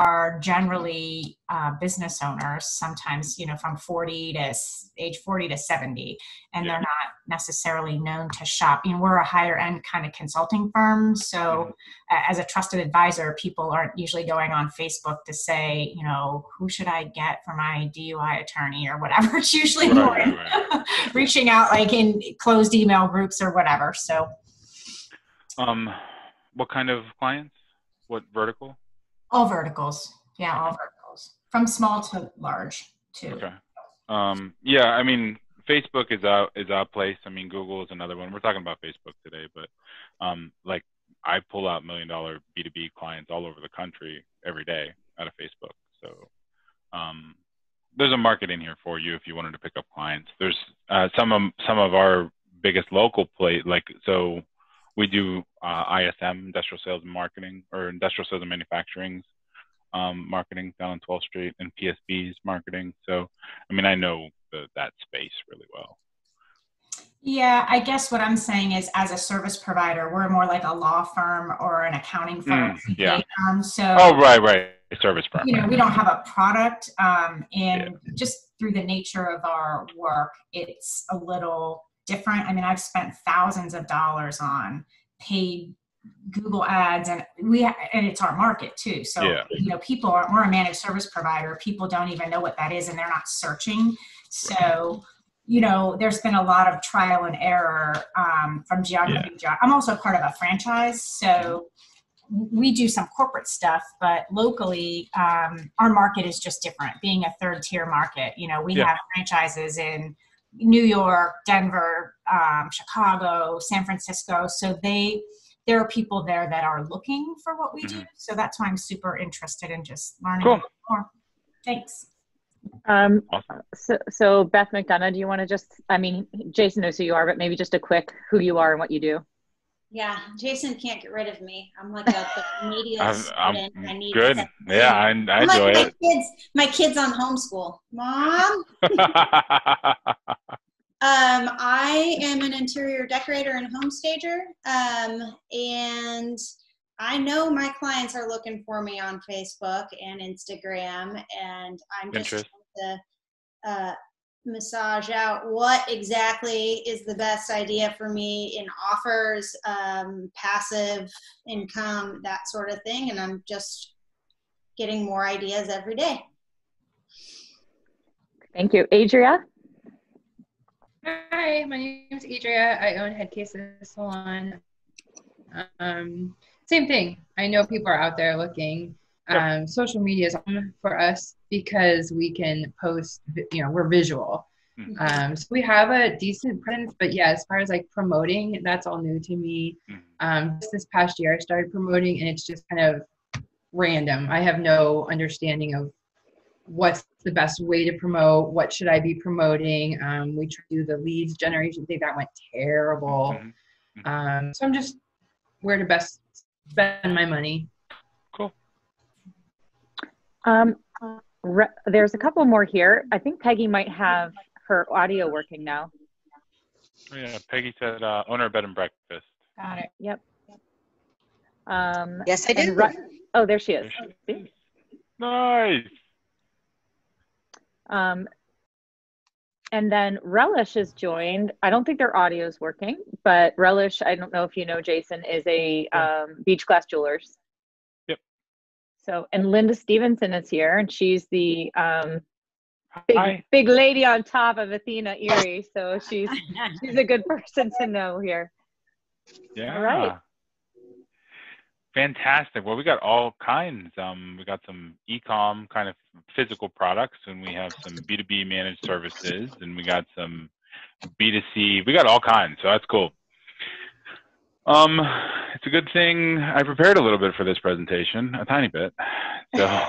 are generally business owners, sometimes, from age 40 to 70, and they're not necessarily known to shop. We're a higher end kind of consulting firm. So as a trusted advisor, people aren't usually going on Facebook to say, who should I get for my DUI attorney or whatever. It's usually more reaching out like in closed email groups or whatever. So what kind of clients? What vertical? All verticals. Yeah, all verticals. From small to large, too. Okay. I mean, Facebook is our place. I mean, Google is another one. We're talking about Facebook today, but like I pull out $1 million B2B clients all over the country every day out of Facebook. So there's a market in here for you if you wanted to pick up clients. There's some of our biggest local so we do ISM, industrial sales and marketing, or industrial sales and manufacturing marketing down on 12th Street, and PSB's marketing. So, I mean, I know that space really well. Yeah, I guess what I'm saying is, as a service provider, we're more like a law firm or an accounting firm. So, right. Service firm. We don't have a product, and just through the nature of our work, it's a little different. I mean, I've spent thousands of dollars on paid Google ads, and it's our market too. So, we're a managed service provider. People don't even know what that is, and they're not searching. So, there's been a lot of trial and error from geography. I'm also part of a franchise. So we do some corporate stuff, but locally, our market is just different. Being a third tier market, we have franchises in New York, Denver, Chicago, San Francisco. So there are people there that are looking for what we do. So that's why I'm super interested in just learning a bit more. Thanks. So Beth McDonough, do you want to Jason knows who you are, but maybe just a quick who you are and what you do. Yeah, Jason can't get rid of me. I'm like a media student. I need good. I enjoy like my kids on homeschool. Mom. I am an interior decorator and home stager, and I know my clients are looking for me on Facebook and Instagram, and I'm just trying to massage out what exactly is the best idea for me in offers, passive income, that sort of thing, and I'm just getting more ideas every day. Thank you. Adria? Hi, my name is Adria. I own Head Cases Salon. Same thing. I know people are out there looking. Social media is for us because we can post, we're visual. So we have a decent presence, but as far as like promoting, that's all new to me. Just this past year, I started promoting, and it's just kind of random. I have no understanding of what's the best way to promote, what should I be promoting. We tried to do the leads generation thing, that went terrible. So I'm just where to best spend my money. Cool. There's a couple more here. I think Peggy might have her audio working now. Oh, yeah, Peggy said owner of bed and breakfast. Got it. Yep. Yes, I did. Oh, there she is. Nice. And then Relish is joined. I don't think their audio is working, but Relish, I don't know if you know, Jason, is a Beach Glass Jewelers. Yep. So, and Linda Stevenson is here, and she's the big lady on top of Athena Erie. So she's a good person to know here. Yeah. All right. Fantastic. Well, we got all kinds. We got some e-com kind of physical products, and we have some B2B managed services, and we got some B2C. We got all kinds, so that's cool. It's a good thing I prepared a little bit for this presentation, a tiny bit. So,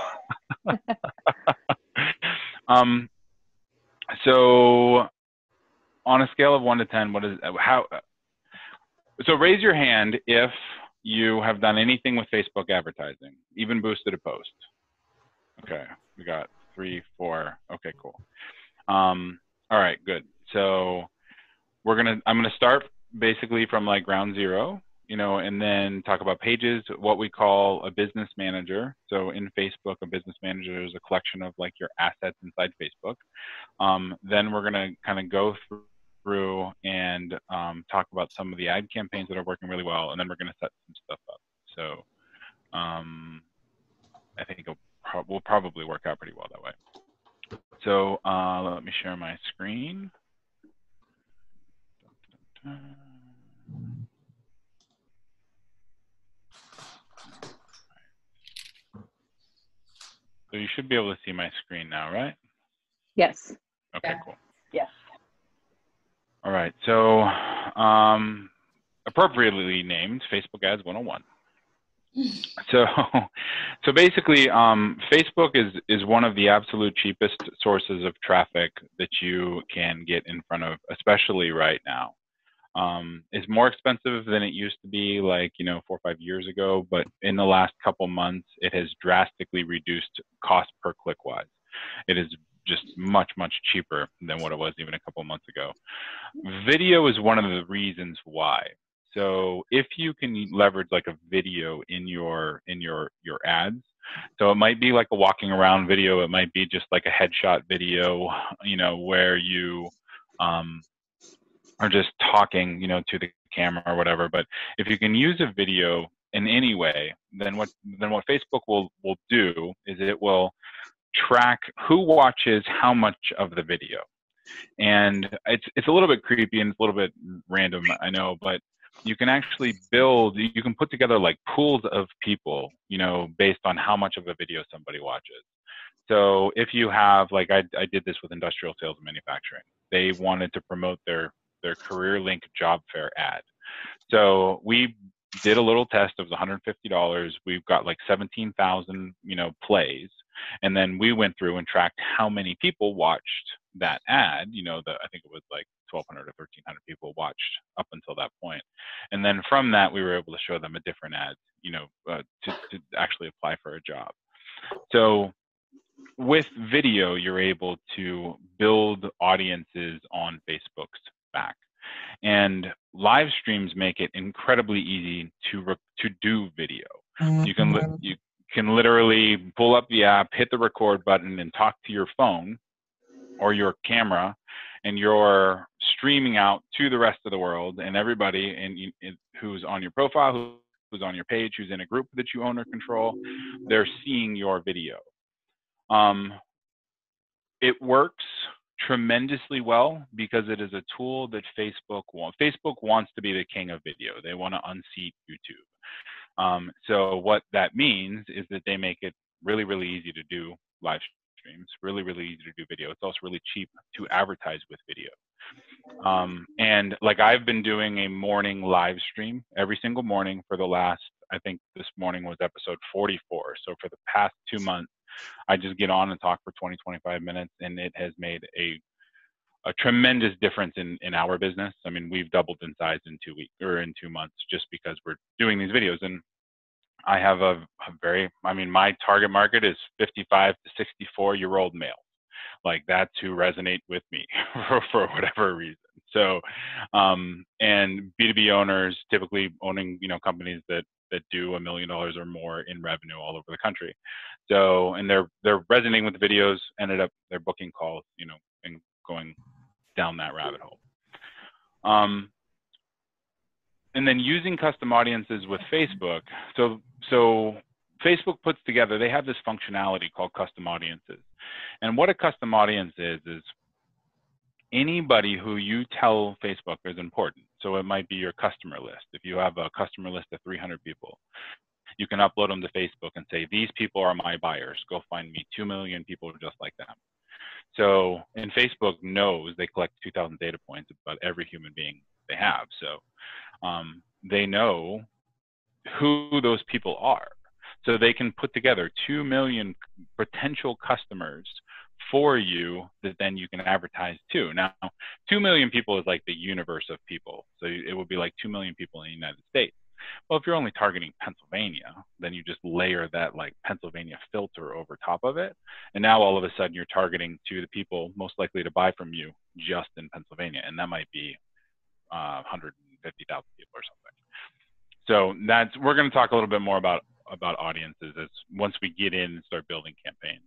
so on a scale of 1 to 10, so raise your hand if you have done anything with Facebook advertising, even boosted a post. Okay, we got 3, 4. Okay, cool. All right, good. So I'm gonna start basically from like ground zero, you know, and then talk about pages, what we call a business manager. So in Facebook, a business manager is a collection of like your assets inside Facebook. Then we're going to kind of go through and talk about some of the ad campaigns that are working really well, and then we're going to set some stuff up. So I think will probably work out pretty well that way. So let me share my screen. So you should be able to see my screen now, right? Yes. Okay, Yeah. cool. Yes. All right, so appropriately named Facebook Ads 101. So basically, Facebook is one of the absolute cheapest sources of traffic that you can get in front of, especially right now. It's more expensive than it used to be, like, you know, 4 or 5 years ago, but in the last couple months, it has drastically reduced cost per click wise. It is just much, much cheaper than what it was even a couple months ago. Video is one of the reasons why. So if you can leverage like a video in your ads, so it might be like a walking around video, it might be just like a headshot video, you know, where you are just talking, you know, to the camera or whatever. But if you can use a video in any way, then what Facebook will do is it will track who watches how much of the video. And it's a little bit creepy and it's a little bit random, I know, but you can actually you can put together like pools of people, you know, based on how much of the video somebody watches. So if you have, like I did this with industrial sales and manufacturing, they wanted to promote their career link job fair ad. So we did a little test. It was $150. We've got like 17,000, you know, plays. And then we went through and tracked how many people watched that ad. You know, I think it was like 1,200 or 1,300 people watched up until that point. And then from that, we were able to show them a different ad, you know, to actually apply for a job. So with video, you're able to build audiences on Facebook's back. And live streams make it incredibly easy to do video. You can literally pull up the app, hit the record button, and talk to your phone or your camera, and you're streaming out to the rest of the world, and everybody who's on your profile, who's on your page, who's in a group that you own or control, they're seeing your video. It works tremendously well because it is a tool that Facebook wants. Facebook wants to be the king of video. They want to unseat YouTube. So what that means is that they make it really, really easy to do live streams, really, really easy to do video. It's also really cheap to advertise with video. And like I've been doing a morning live stream every single morning for the last, I think this morning was episode 44. So for the past 2 months, I just get on and talk for 20, 25 minutes, and it has made a tremendous difference in our business. I mean, we've doubled in size in 2 weeks or in 2 months just because we're doing these videos. And I have my target market is 55 to 64-year-old males. Like, that's who resonate with me for whatever reason. So, and B2B owners typically owning, you know, companies that do $1 million or more in revenue all over the country. So, and they're resonating with the videos, they're booking calls, you know, and going down that rabbit hole. And then using custom audiences with Facebook. So Facebook puts together, they have this functionality called custom audiences. And what a custom audience is anybody who you tell Facebook is important. So it might be your customer list. If you have a customer list of 300 people, you can upload them to Facebook and say, these people are my buyers. Go find me 2 million people just like them. So, and Facebook knows, they collect 2,000 data points about every human being they have. So they know who those people are. So they can put together 2 million potential customers for you that then you can advertise to. Now, 2 million people is like the universe of people. So it would be like 2 million people in the United States. Well, if you're only targeting Pennsylvania, then you just layer that like Pennsylvania filter over top of it. And now all of a sudden you're targeting to the people most likely to buy from you just in Pennsylvania. And that might be 150,000 people or something. So we're going to talk a little bit more about audiences as once we get in and start building campaigns.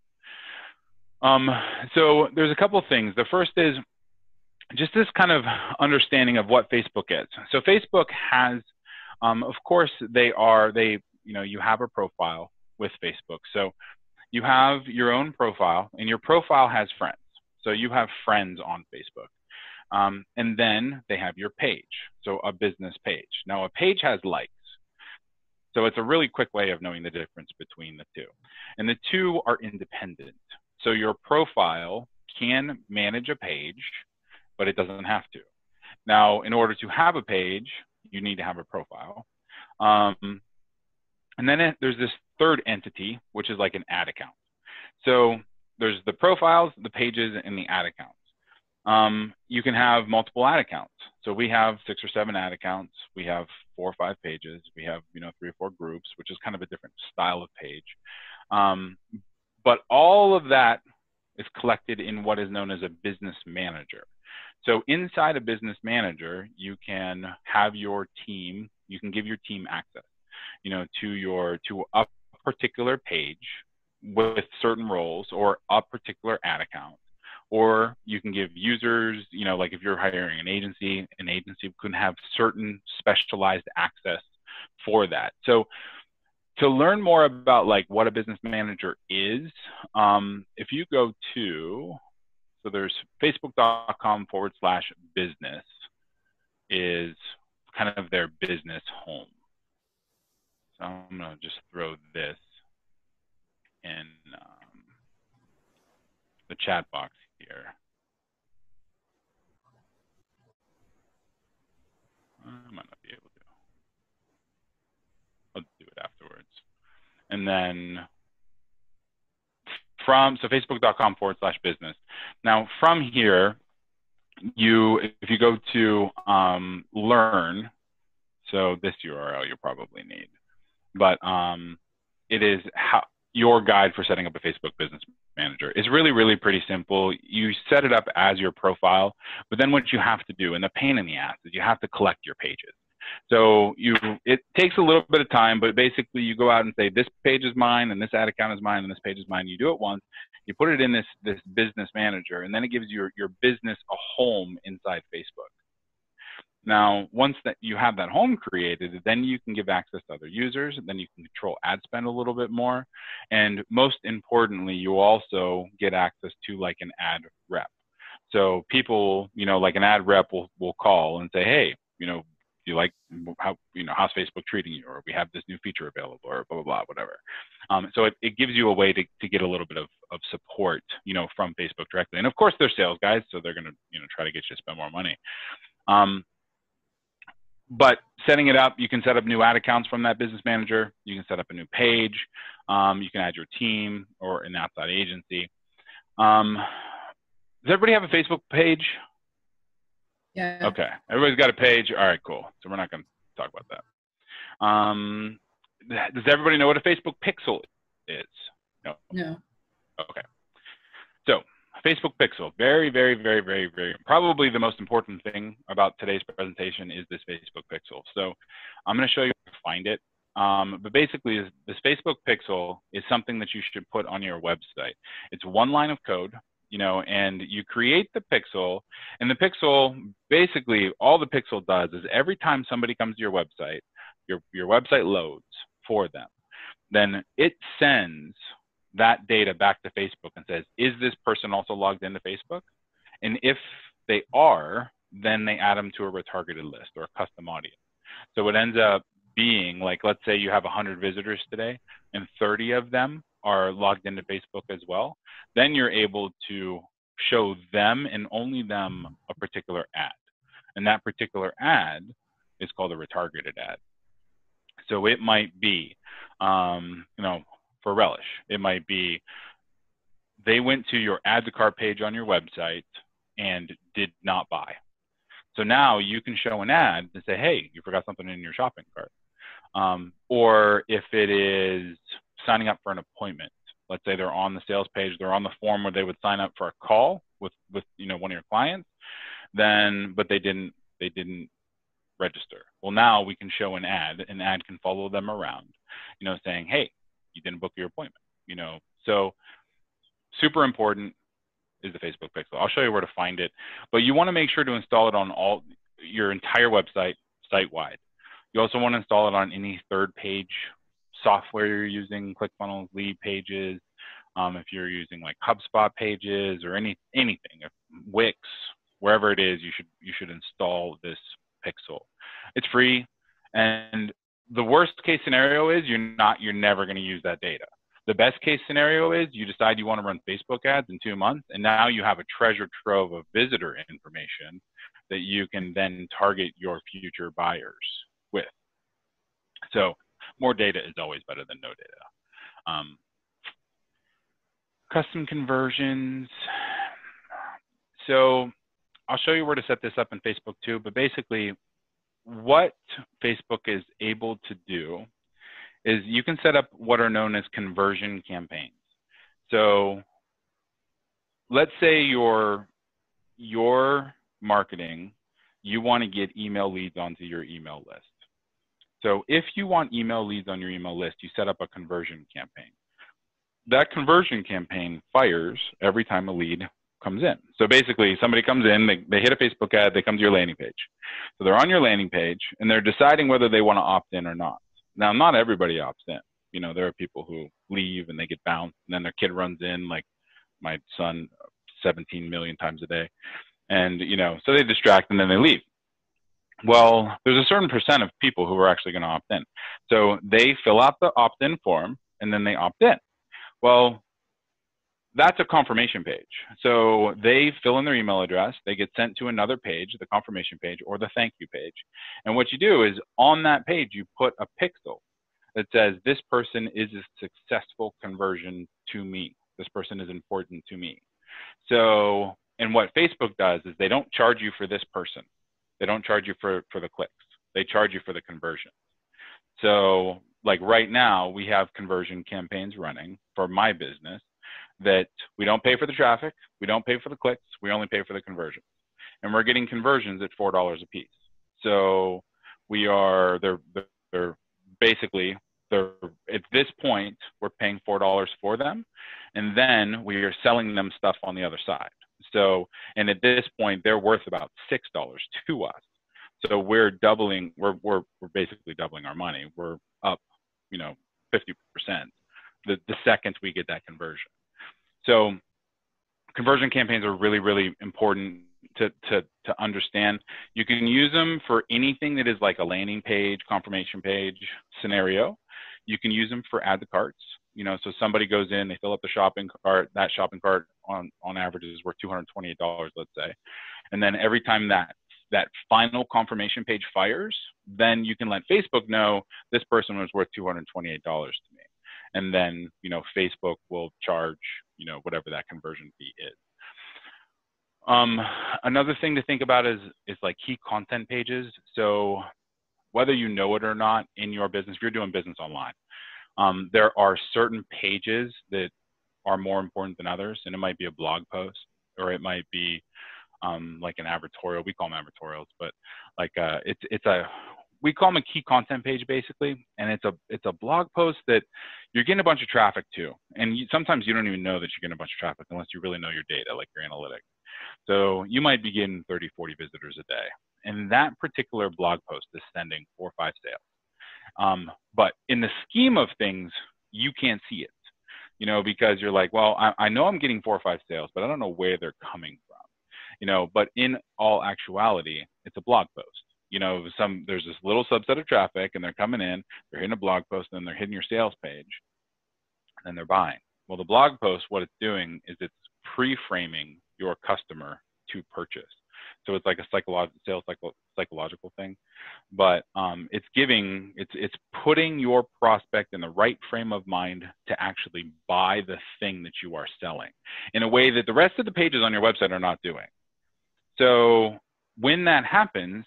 So there's a couple of things. The first is just this kind of understanding of what Facebook is. So Facebook has, of course, you have a profile with Facebook. So you have your own profile, and your profile has friends. So you have friends on Facebook. And then they have your page, so a business page. Now, a page has likes. So it's a really quick way of knowing the difference between the two. And the two are independent. So your profile can manage a page, but it doesn't have to. Now, in order to have a page, you need to have a profile. And then there's this third entity, which is like an ad account. So there's the profiles, the pages, and the ad accounts. You can have multiple ad accounts. So we have 6 or 7 ad accounts. We have 4 or 5 pages. We have 3 or 4 groups, which is kind of a different style of page. But all of that is collected in what is known as a business manager. So inside a business manager, you can have your team. You can give your team access, to a particular page with certain roles or a particular ad account. Or you can give users, like if you're hiring an agency can have certain specialized access for that. So to learn more about like what a business manager is, if you go to, so there's facebook.com/business is kind of their business home. So I'm going to just throw this in the chat box here. I might not be able to. I'll do it afterwards. And then so facebook.com/business. Now from here, if you go to learn, so this URL you'll probably need, but it is your guide for setting up a Facebook business manager. It's really, really pretty simple. You set it up as your profile, but then what you have to do, and the pain in the ass, is you have to collect your pages. So it takes a little bit of time, but basically you go out and say, this page is mine, and this ad account is mine, and this page is mine. You do it once, you put it in this business manager, and then it gives your business a home inside Facebook. Now, once that you have that home created, then you can give access to other users, and then you can control ad spend a little bit more. And most importantly, you also get access to like an ad rep. So people, like an ad rep will call and say, hey, do you like how's Facebook treating you? Or we have this new feature available, or blah, blah, blah, whatever. So it gives you a way to get a little bit of support, from Facebook directly. And of course, they're sales guys, so they're going to, try to get you to spend more money. But setting it up, you can set up new ad accounts from that business manager. You can set up a new page. You can add your team or an outside agency. Does everybody have a Facebook page? Yeah. Okay. Everybody's got a page. All right, cool. So we're not going to talk about that. Does everybody know what a Facebook pixel is? No. Okay. So Facebook pixel, very, very, very, very, very, probably the most important thing about today's presentation is this Facebook pixel. So I'm going to show you how to find it. But basically, this Facebook pixel is something that you should put on your website. It's one line of code, and you create the pixel. And the pixel, basically, all the pixel does is every time somebody comes to your website website loads for them. Then it sends that data back to Facebook and says, is this person also logged into Facebook? And if they are, then they add them to a retargeted list or a custom audience. So it ends up being like, let's say you have 100 visitors today and 30 of them are logged into Facebook as well. Then you're able to show them and only them a particular ad. And that particular ad is called a retargeted ad. So it might be, for relish, it might be they went to your add to cart page on your website and did not buy. So now you can show an ad to say, hey, you forgot something in your shopping cart. Or if it is signing up for an appointment, let's say they're on the sales page, they're on the form where they would sign up for a call with one of your clients, then but they didn't register. Well, now we can show an ad can follow them around, saying, hey, you didn't book your appointment, so super important is the Facebook pixel. I'll show you where to find it, but you want to make sure to install it on your entire website, site-wide. You also want to install it on any third page software you're using, ClickFunnels, Lead Pages, if you're using like HubSpot pages or anything, if Wix, wherever it is, you should install this pixel. It's free, and the worst case scenario is you're never going to use that data. The best case scenario is you decide you want to run Facebook ads in 2 months, and now you have a treasure trove of visitor information that you can then target your future buyers with. So more data is always better than no data. Custom conversions. So I'll show you where to set this up in Facebook too, but basically what Facebook is able to do is you can set up what are known as conversion campaigns. So let's say your marketing, you want to get email leads onto your email list. So if you want email leads on your email list, you set up a conversion campaign. That conversion campaign fires every time a lead comes in. So basically somebody comes in, they hit a Facebook ad, they come to your landing page. So they're on your landing page and they're deciding whether they want to opt in or not. Now, not everybody opts in. There are people who leave and they get bounced, and then their kid runs in, like my son 17 million times a day. And, so they distract and then they leave. Well, there's a certain percent of people who are actually going to opt in. So they fill out the opt-in form and then they opt in. Well, that's a confirmation page. So they fill in their email address, they get sent to another page, the confirmation page or the thank you page. And what you do is on that page, you put a pixel that says, this person is a successful conversion to me. This person is important to me. So, and what Facebook does is they don't charge you for this person. They don't charge you for the clicks. They charge you for the conversion. So like right now, we have conversion campaigns running for my business that we don't pay for the traffic, we don't pay for the clicks, we only pay for the conversions. And we're getting conversions at $4 a piece. So they're basically, at this point, we're paying $4 for them. And then we are selling them stuff on the other side. So, and at this point, they're worth about $6 to us. So we're basically doubling our money. We're up, 50% the second we get that conversion. So conversion campaigns are really, really important to understand. You can use them for anything that is like a landing page, confirmation page scenario. You can use them for add to carts. So somebody goes in, they fill up the shopping cart. That shopping cart on average is worth $228, let's say. And then every time that final confirmation page fires, then you can let Facebook know this person was worth $228 to me. And then, Facebook will charge, whatever that conversion fee is. Another thing to think about is like key content pages. So whether you know it or not in your business, if you're doing business online, there are certain pages that are more important than others. And it might be a blog post, or it might be like an advertorial. We call them advertorials, but like we call them a key content page basically. And it's a blog post that you're getting a bunch of traffic to. And sometimes you don't even know that you're getting a bunch of traffic unless you really know your data, like your analytics. So you might be getting 30, 40 visitors a day. And that particular blog post is sending 4 or 5 sales. But in the scheme of things, you can't see it, because you're like, well, I know I'm getting 4 or 5 sales, but I don't know where they're coming from, but in all actuality, it's a blog post. There's this little subset of traffic and they're coming in, they're hitting a blog post, and then they're hitting your sales page, and then they're buying. Well, the blog post, what it's doing is it's pre-framing your customer to purchase. So it's like a psychological thing, but it's putting your prospect in the right frame of mind to actually buy the thing that you are selling in a way that the rest of the pages on your website are not doing. So when that happens,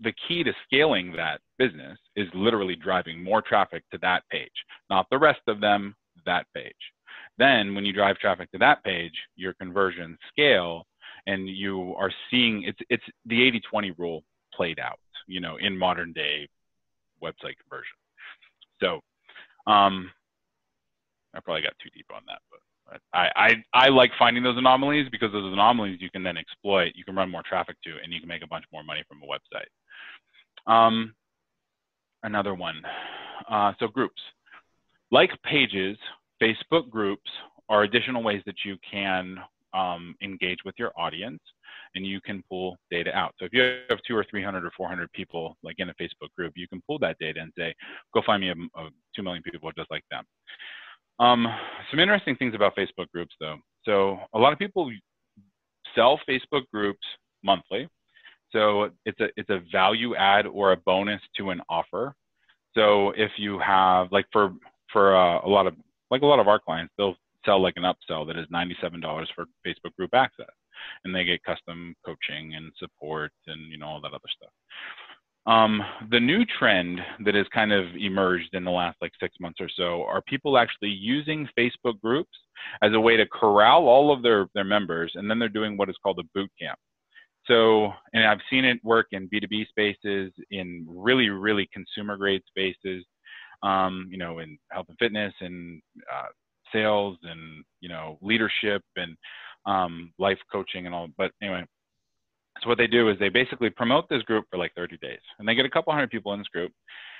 the key to scaling that business is literally driving more traffic to that page, not the rest of them, that page. Then when you drive traffic to that page, your conversions scale, and you are seeing it's the 80-20 rule played out, you know, in modern day website conversion. So I probably got too deep on that, but I like finding those anomalies, because those anomalies you can then exploit, you can run more traffic to, and you can make a bunch more money from a website. Another one, so groups. Like pages, Facebook groups are additional ways that you can engage with your audience, and you can pull data out. So if you have 200 or 300 or 400 people like in a Facebook group, you can pull that data and say, go find me 2 million people just like them. Some interesting things about Facebook groups though. So a lot of people sell Facebook groups monthly. So it's a value add or a bonus to an offer. So if you have, like for a lot of our clients, they'll sell like an upsell that is $97 for Facebook group access, and they get custom coaching and support and, you know, all that other stuff. The new trend that has kind of emerged in the last like 6 months or so are people actually using Facebook groups as a way to corral all of their members, and then they're doing what is called a boot camp. So, and I've seen it work in B2B spaces, in really, really consumer grade spaces, you know, in health and fitness and sales and, you know, leadership and life coaching and all. But anyway, so what they do is they basically promote this group for like 30 days, and they get a couple hundred people in this group,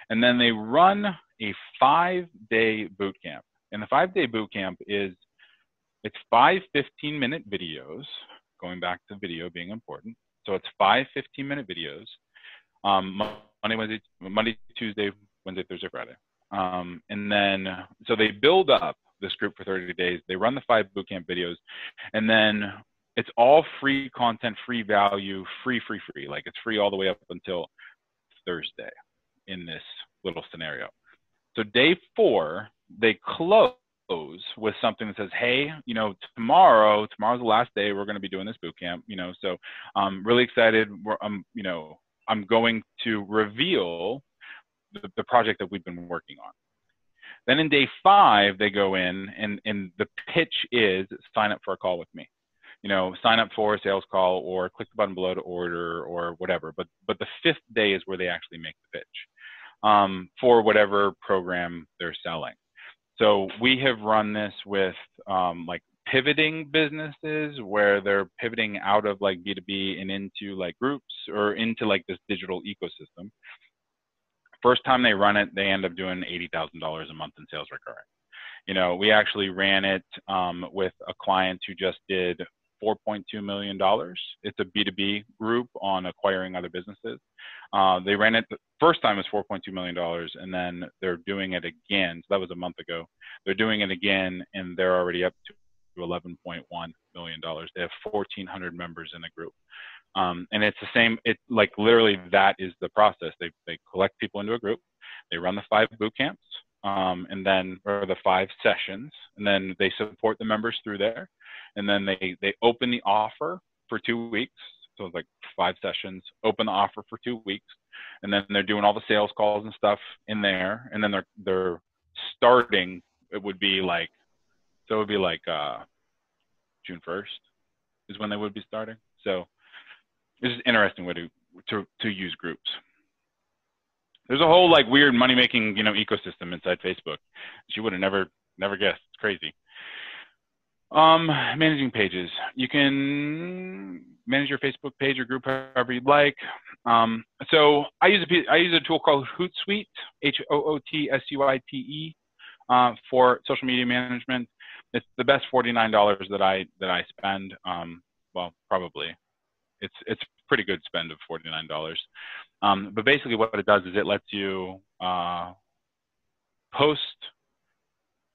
and then they run a 5-day boot camp. And the 5-day boot camp it's 5 15-minute videos, going back to video being important. So it's 5 15-minute videos, Monday, Tuesday, Wednesday, Thursday, Friday. And then, so they build up this group for 30 days. They run the 5 bootcamp videos, and then it's all free content, free value, free. Like it's free all the way up until Thursday in this little scenario. So day 4, they close with something that says, hey, you know, tomorrow's the last day we're going to be doing this boot camp, you know, so I'm really excited. You know, I'm going to reveal the project that we've been working on. Then in day 5, they go in, and the pitch is sign up for a call with me. You know, sign up for a sales call, or click the button below to order, or whatever. But the 5th day is where they actually make the pitch for whatever program they're selling. So we have run this with like pivoting businesses, where they're pivoting out of like B2B and into like groups, or into like this digital ecosystem. First time they run it, they end up doing $80,000 a month in sales recurring. You know, we actually ran it with a client who just did $4.2 million. It's a B2B group on acquiring other businesses. They ran it, the first time was $4.2 million, and then they're doing it again. So that was a month ago. They're doing it again, and they're already up to $11.1 million. They have 1,400 members in the group. And it's the same, it like literally that is the process. They collect people into a group, they run the 5 boot camps, and then, or the 5 sessions, and then they support the members through there. And then they open the offer for 2 weeks. So it's like 5 sessions, open the offer for 2 weeks. And then they're doing all the sales calls and stuff in there. And then they're starting, it would be like June 1st is when they would be starting. So this is an interesting way to use groups. There's a whole like weird money-making, you know, ecosystem inside Facebook that you would have never guessed. It's crazy. Managing pages. You can manage your Facebook page or group however you'd like. So I use a tool called Hootsuite, HOOTSUITE, for social media management. It's the best $49 that I spend. Well, probably. It's a pretty good spend of $49. But basically what it does is it lets you post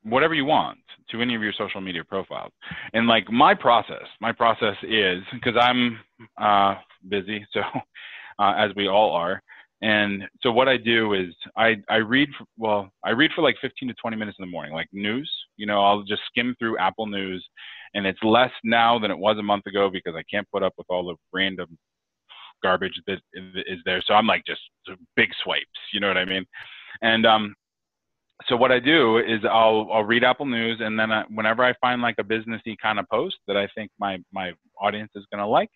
whatever you want to any of your social media profiles. And like my process is, because I'm busy, so as we all are. And so what I do is I read for like 15 to 20 minutes in the morning, like news. You know, I'll just skim through Apple News, and it's less now than it was a month ago because I can't put up with all the random garbage that is there. So I'm like just big swipes, you know what I mean? And so what I do is I'll read Apple News, and then whenever I find like a businessy kind of post that I think my audience is going to like,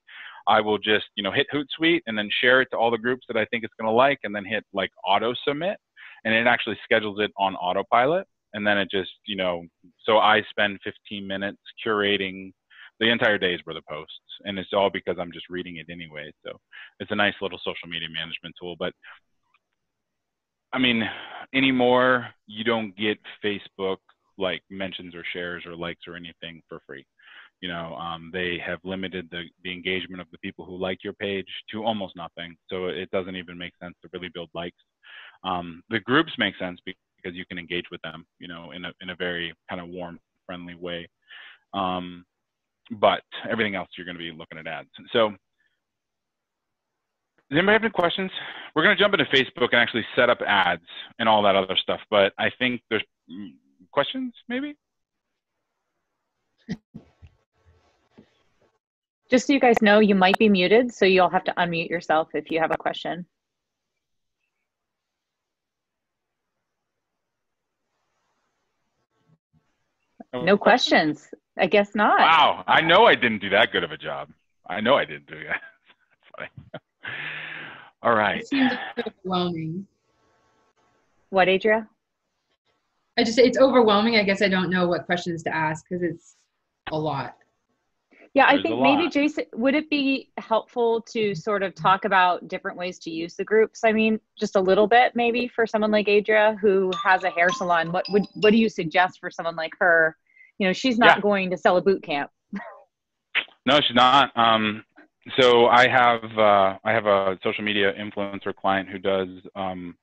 I will just, hit Hootsuite and then share it to all the groups that I think it's going to like, and then hit like auto submit, and it actually schedules it on autopilot. And then it just, so I spend 15 minutes curating the entire day's worth of posts, and it's all because I'm just reading it anyway. So it's a nice little social media management tool. But I mean, anymore, you don't get Facebook like mentions or shares or likes or anything for free. They have limited the engagement of the people who like your page to almost nothing. So it doesn't even make sense to really build likes. The groups make sense because you can engage with them, in a very kind of warm, friendly way. But everything else, you're going to be looking at ads. So does anybody have any questions? We're going to jump into Facebook and actually set up ads and all that other stuff. But I think there's questions, maybe? Just so you guys know, you might be muted, so you'll have to unmute yourself if you have a question. No questions. I guess not. Wow. I know I didn't do that good of a job. I know I didn't do that. That's funny. All right. It seems overwhelming. What, Adria? I just say it's overwhelming. I guess I don't know what questions to ask because it's a lot. Yeah, I think maybe, Jason, would it be helpful to sort of talk about different ways to use the groups? I mean, just a little bit maybe for someone like Adria who has a hair salon. What do you suggest for someone like her? She's not going to sell a boot camp. No, she's not. So I have a social media influencer client who does,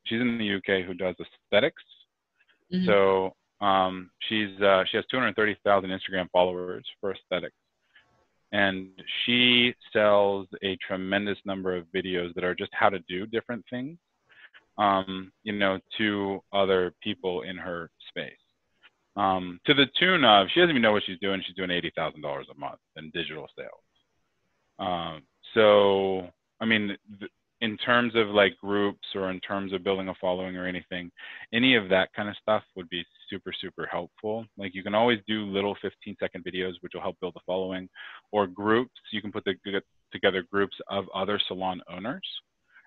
she's in the UK, who does aesthetics. Mm-hmm. So she has 230,000 Instagram followers for aesthetics. And she sells a tremendous number of videos that are just how to do different things, to other people in her space. To the tune of, she doesn't even know what she's doing. She's doing $80,000 a month in digital sales. So, I mean, in terms of like groups or in terms of building a following or anything, any of that kind of stuff would be super, super helpful. Like you can always do little 15-second videos, which will help build a following, or groups. You can put together groups of other salon owners,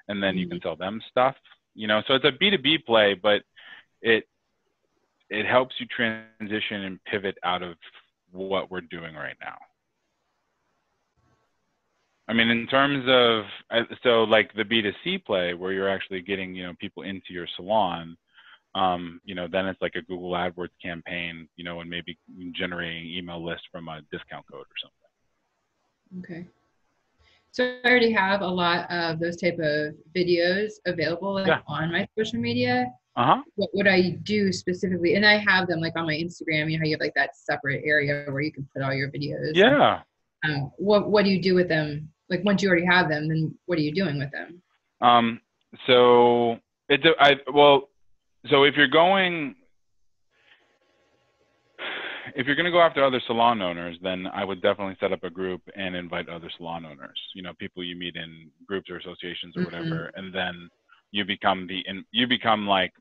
and then you can sell them stuff, so it's a B2B play, but it helps you transition and pivot out of what we're doing right now. I mean, in terms of, so like the B2C play where you're actually getting, people into your salon, then it's like a Google AdWords campaign, and maybe generating email lists from a discount code or something. Okay. So I already have a lot of those type of videos available on my social media. What would I do specifically? And I have them like on my Instagram, how you have like that separate area where you can put all your videos. Yeah. What do you do with them? Like once you already have them, then what are you doing with them? So if you're going to go after other salon owners, then I would definitely set up a group and invite other salon owners, people you meet in groups or associations or whatever. And then you become like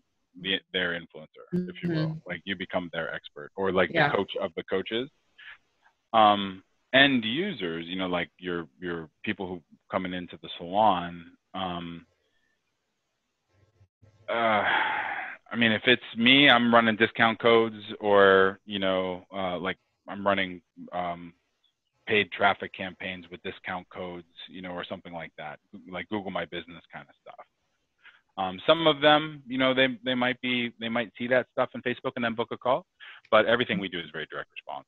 their influencer, if you will, like you become their expert or like the coach of the coaches. End users, like your people who coming into the salon. I mean, if it's me, I'm running discount codes or, like I'm running paid traffic campaigns with discount codes, or something like that, like Google My Business kind of stuff. Some of them, they might see that stuff in Facebook and then book a call, but everything we do is very direct response.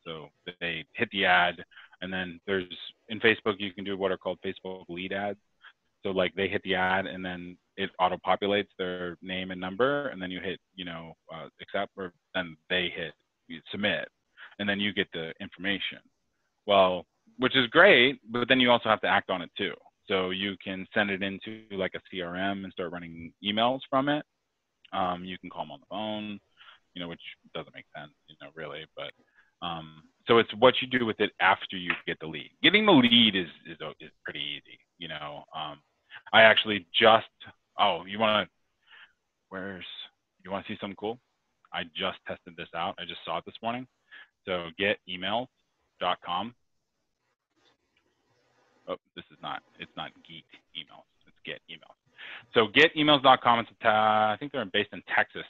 So they hit the ad, and then in Facebook, you can do what are called Facebook lead ads. So like they hit the ad and then it auto populates their name and number, and then you hit, accept, or then they hit submit, and then you get the information. Well, which is great, but then you also have to act on it too. So you can send it into like a CRM and start running emails from it. You can call them on the phone, which doesn't make sense, really, but so it's what you do with it after you get the lead. Getting the lead is pretty easy, I actually just, you want to see something cool? I just tested this out. I just saw it this morning. So getemails.com. oh, it's not Geek emails, it's Get emails. So getemails.com, I think they're based in Texas,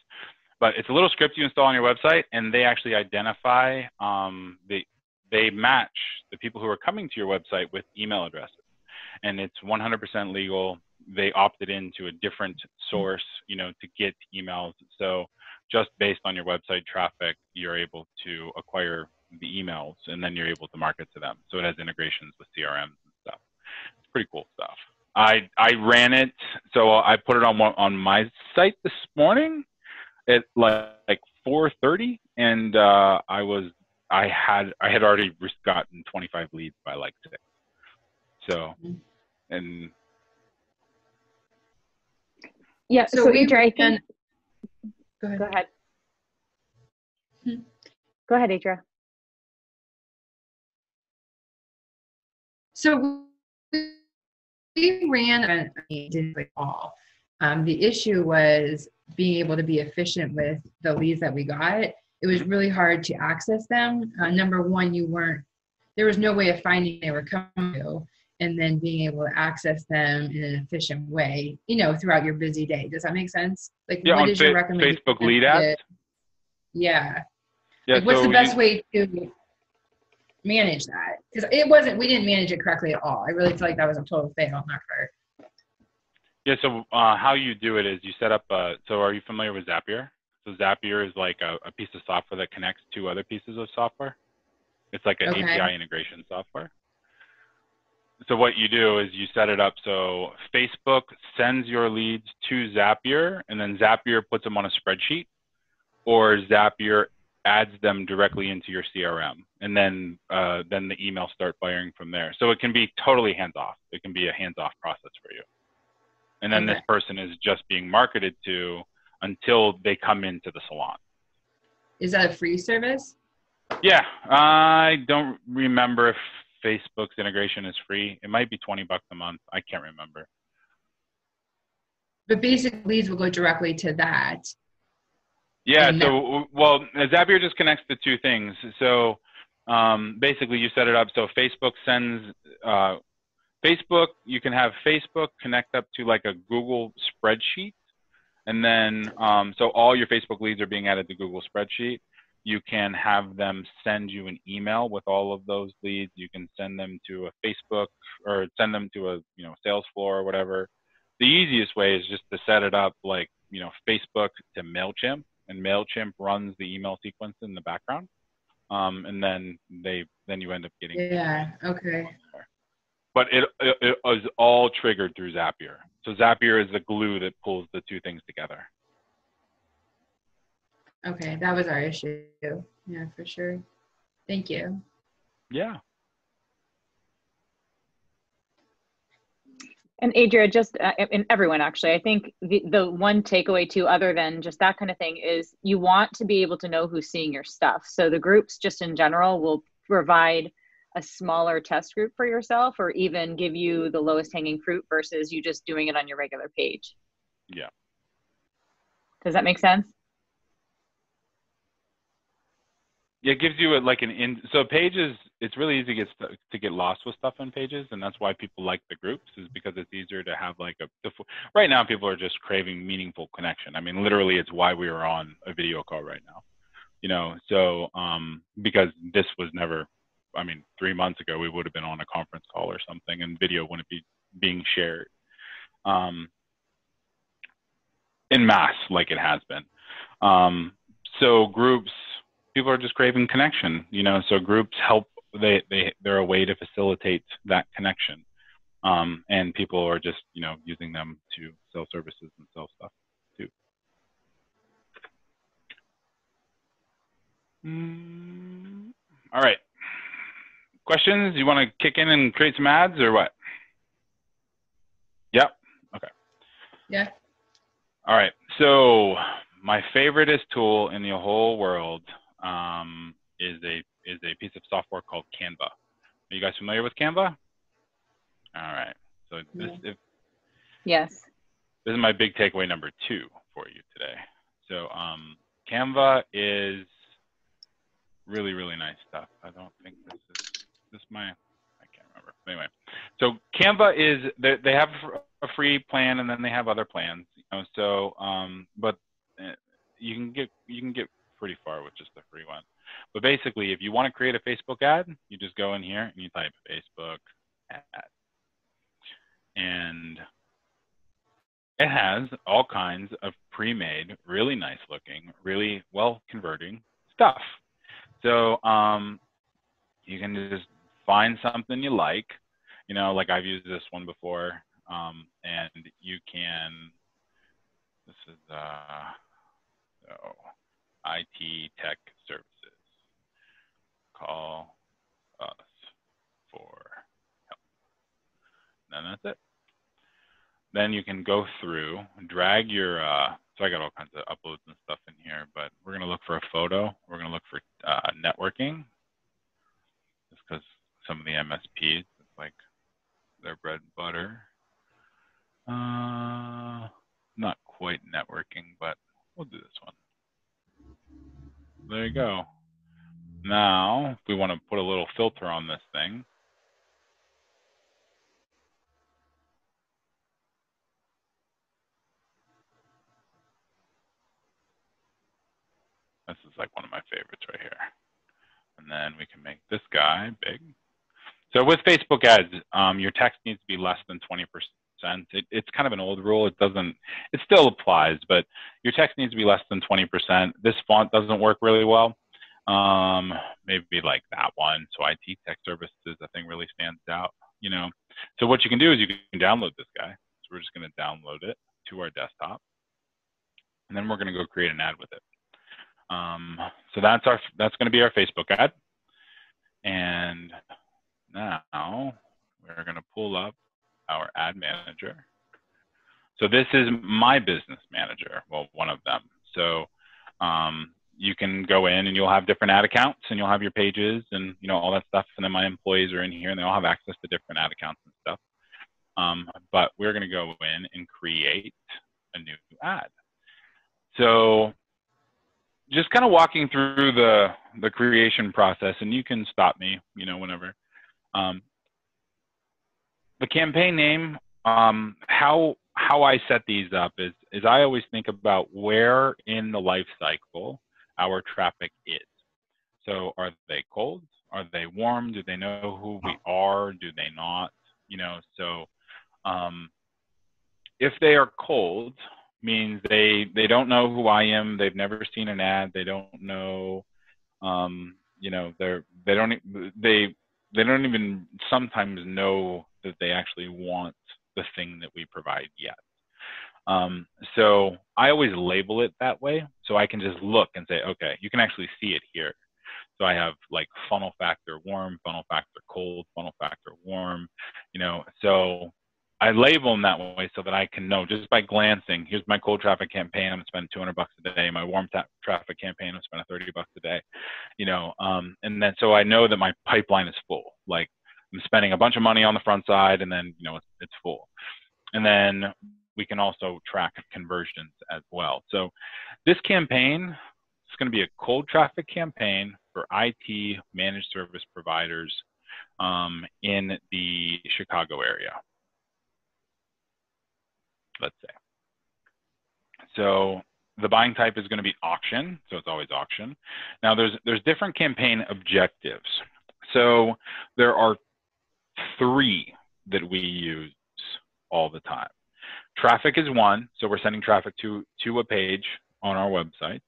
but it's a little script you install on your website, and they actually identify, they match the people who are coming to your website with email addresses, and it's 100% legal. They opted into a different source, you know, to get emails. So just based on your website traffic, you're able to acquire the emails, and then you're able to market to them. So it has integrations with CRMs and stuff. It's pretty cool stuff. I ran it, so I put it on my site this morning at like 4:30, and I had already gotten 25 leads by like 6. So, and yeah. So Adria, I think. Go ahead. Go ahead. Go ahead, Adria. So we ran it all. The issue was being able to be efficient with the leads that we got. It was really hard to access them. Number one, there was no way of finding they were coming to, and then being able to access them in an efficient way, you know, throughout your busy day. Does that make sense? Like, yeah, what on is your recommendation? Facebook lead ads? Yeah. Yeah. Like, what's the best way to manage that? Because we didn't manage it correctly at all. I really feel like that was a total fail on our part. Yeah, so how you do it is you set up, so are you familiar with Zapier? So Zapier is like a piece of software that connects 2 other pieces of software. It's like an API integration software. So what you do is you set it up so Facebook sends your leads to Zapier, and then Zapier puts them on a spreadsheet, or Zapier adds them directly into your CRM, and then the emails start firing from there. So it can be totally hands-off. It can be a hands-off process for you. And then this person is just being marketed to until they come into the salon. Is that a free service? Yeah, I don't remember if Facebook's integration is free. It might be $20 a month. I can't remember. But basic leads will go directly to that. Yeah, so, well, Zapier just connects the 2 things. So basically you set it up so Facebook sends, you can have Facebook connect up to like a Google spreadsheet. And then, so all your Facebook leads are being added to Google spreadsheet. You can have them send you an email with all of those leads. You can send them to a Facebook, or send them to a, you know, Salesforce or whatever. The easiest way is just to set it up like, you know, Facebook to MailChimp, and MailChimp runs the email sequence in the background. And then you end up getting. Yeah. Okay. But it is all triggered through Zapier. So Zapier is the glue that pulls the 2 things together. Okay, that was our issue. Yeah, for sure. Thank you. Yeah. And Adria, just and everyone actually, I think the one takeaway too, other than just that kind of thing, is you want to be able to know who's seeing your stuff. So the groups just in general will provide a smaller test group for yourself, or even give you the lowest hanging fruit versus you just doing it on your regular page. Yeah. Does that make sense? Yeah, it gives you so pages, it's really easy to get lost with stuff on pages, and that's why people like the groups, is because it's easier to have like right now people are just craving meaningful connection. I mean, literally it's why we are on a video call right now, you know, so because this was never, I mean, 3 months ago we would have been on a conference call or something, and video wouldn't be being shared in mass like it has been. So groups, people are just craving connection, you know, so groups help, they're a way to facilitate that connection. And people are just, you know, using them to sell services and sell stuff too. All right. Questions? You want to kick in and create some ads or what? Yep. Okay. Yeah. All right. So my favoriteest tool in the whole world is a piece of software called Canva. Are you guys familiar with Canva? All right. So yes. This is my big takeaway number 2 for you today. So Canva is really, really nice stuff. I don't think I can't remember. Anyway, so Canva is, they have a free plan, and then they have other plans, you know, so, but you can get pretty far with just the free one. But basically, if you want to create a Facebook ad, you just go in here and you type Facebook ad. And it has all kinds of pre-made, really nice looking, really well converting stuff. So you can just find something you like, you know, like I've used this one before, and you can, this is IT tech services. Call us for help. And then that's it. Then you can go through, drag your, so I got all kinds of uploads and stuff in here, but we're going to look for a photo. We're going to look for networking, just because some of the MSPs, it's like their bread and butter. Not quite networking, but we'll do this one. There you go. Now, if we want to put a little filter on this thing, this is like one of my favorites right here. And then we can make this guy big. So with Facebook ads, your text needs to be less than 20%. It's kind of an old rule. It still applies, but your text needs to be less than 20%. This font doesn't work really well. Maybe like that one. So IT tech services, I think, really stands out, you know. So what you can do is you can download this guy. So we're just going to download it to our desktop, and then we're going to go create an ad with it. So that's going to be our Facebook ad. And now we're going to pull up our ad manager. So this is my business manager, well, one of them. So you can go in and you'll have different ad accounts, and you'll have your pages and, you know, all that stuff. And then my employees are in here and they all have access to different ad accounts and stuff. But we're going to go in and create a new ad. So just kind of walking through the creation process, and you can stop me, you know, whenever. The campaign name, how I set these up is I always think about where in the life cycle our traffic is. So are they cold? Are they warm? Do they know who we are? Do they not? You know, so if they are cold, means they don't know who I am. They've never seen an ad. They don't know, you know, they don't even sometimes know that they actually want the thing that we provide yet. So I always label it that way, so I can just look and say, okay, you can actually see it here. So I have like funnel factor warm, funnel factor cold, funnel factor warm, you know, so I label them that way so that I can know just by glancing, here's my cold traffic campaign, I'm spending $200 a day. My warm traffic campaign, I'm spending $30 a day, you know, and then so I know that my pipeline is full. Like I'm spending a bunch of money on the front side, and then, you know, it's full. And then we can also track conversions as well. So this campaign is going to be a cold traffic campaign for IT managed service providers in the Chicago area, let's say. So the buying type is going to be auction, so it's always auction. Now there's different campaign objectives. So there are 3 that we use all the time. Traffic is one, so we're sending traffic to a page on our website.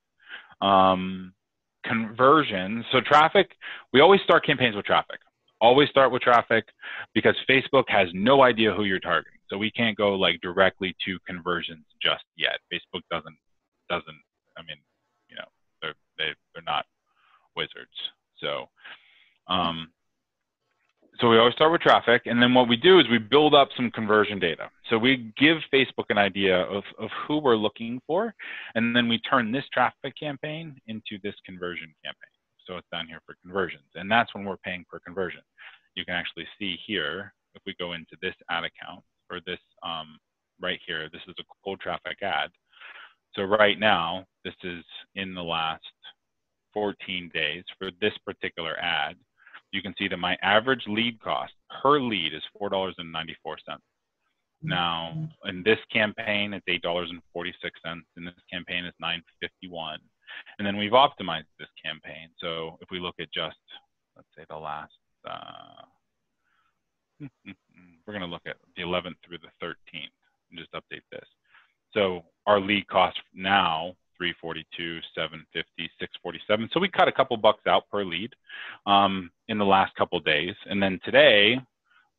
Conversions, so traffic, we always start campaigns with traffic. Always start with traffic, because Facebook has no idea who you're targeting. So we can't go like directly to conversions just yet. Facebook doesn't. I mean, you know, they're not wizards. So, so we always start with traffic, and then what we do is we build up some conversion data. So we give Facebook an idea of who we're looking for, and then we turn this traffic campaign into this conversion campaign. So it's down here for conversions, and that's when we're paying per conversion. You can actually see here, if we go into this ad account, or this right here, this is a cold traffic ad. So right now, this is in the last 14 days for this particular ad. You can see that my average lead cost per lead is $4.94. Now, in this campaign, it's $8.46. In this campaign, it's $9.51. And then we've optimized this campaign. So if we look at just, let's say the last, we're going to look at the 11th through the 13th and just update this. So our lead cost now, $342, $750, $647. So we cut a couple bucks out per lead in the last couple days. And then today,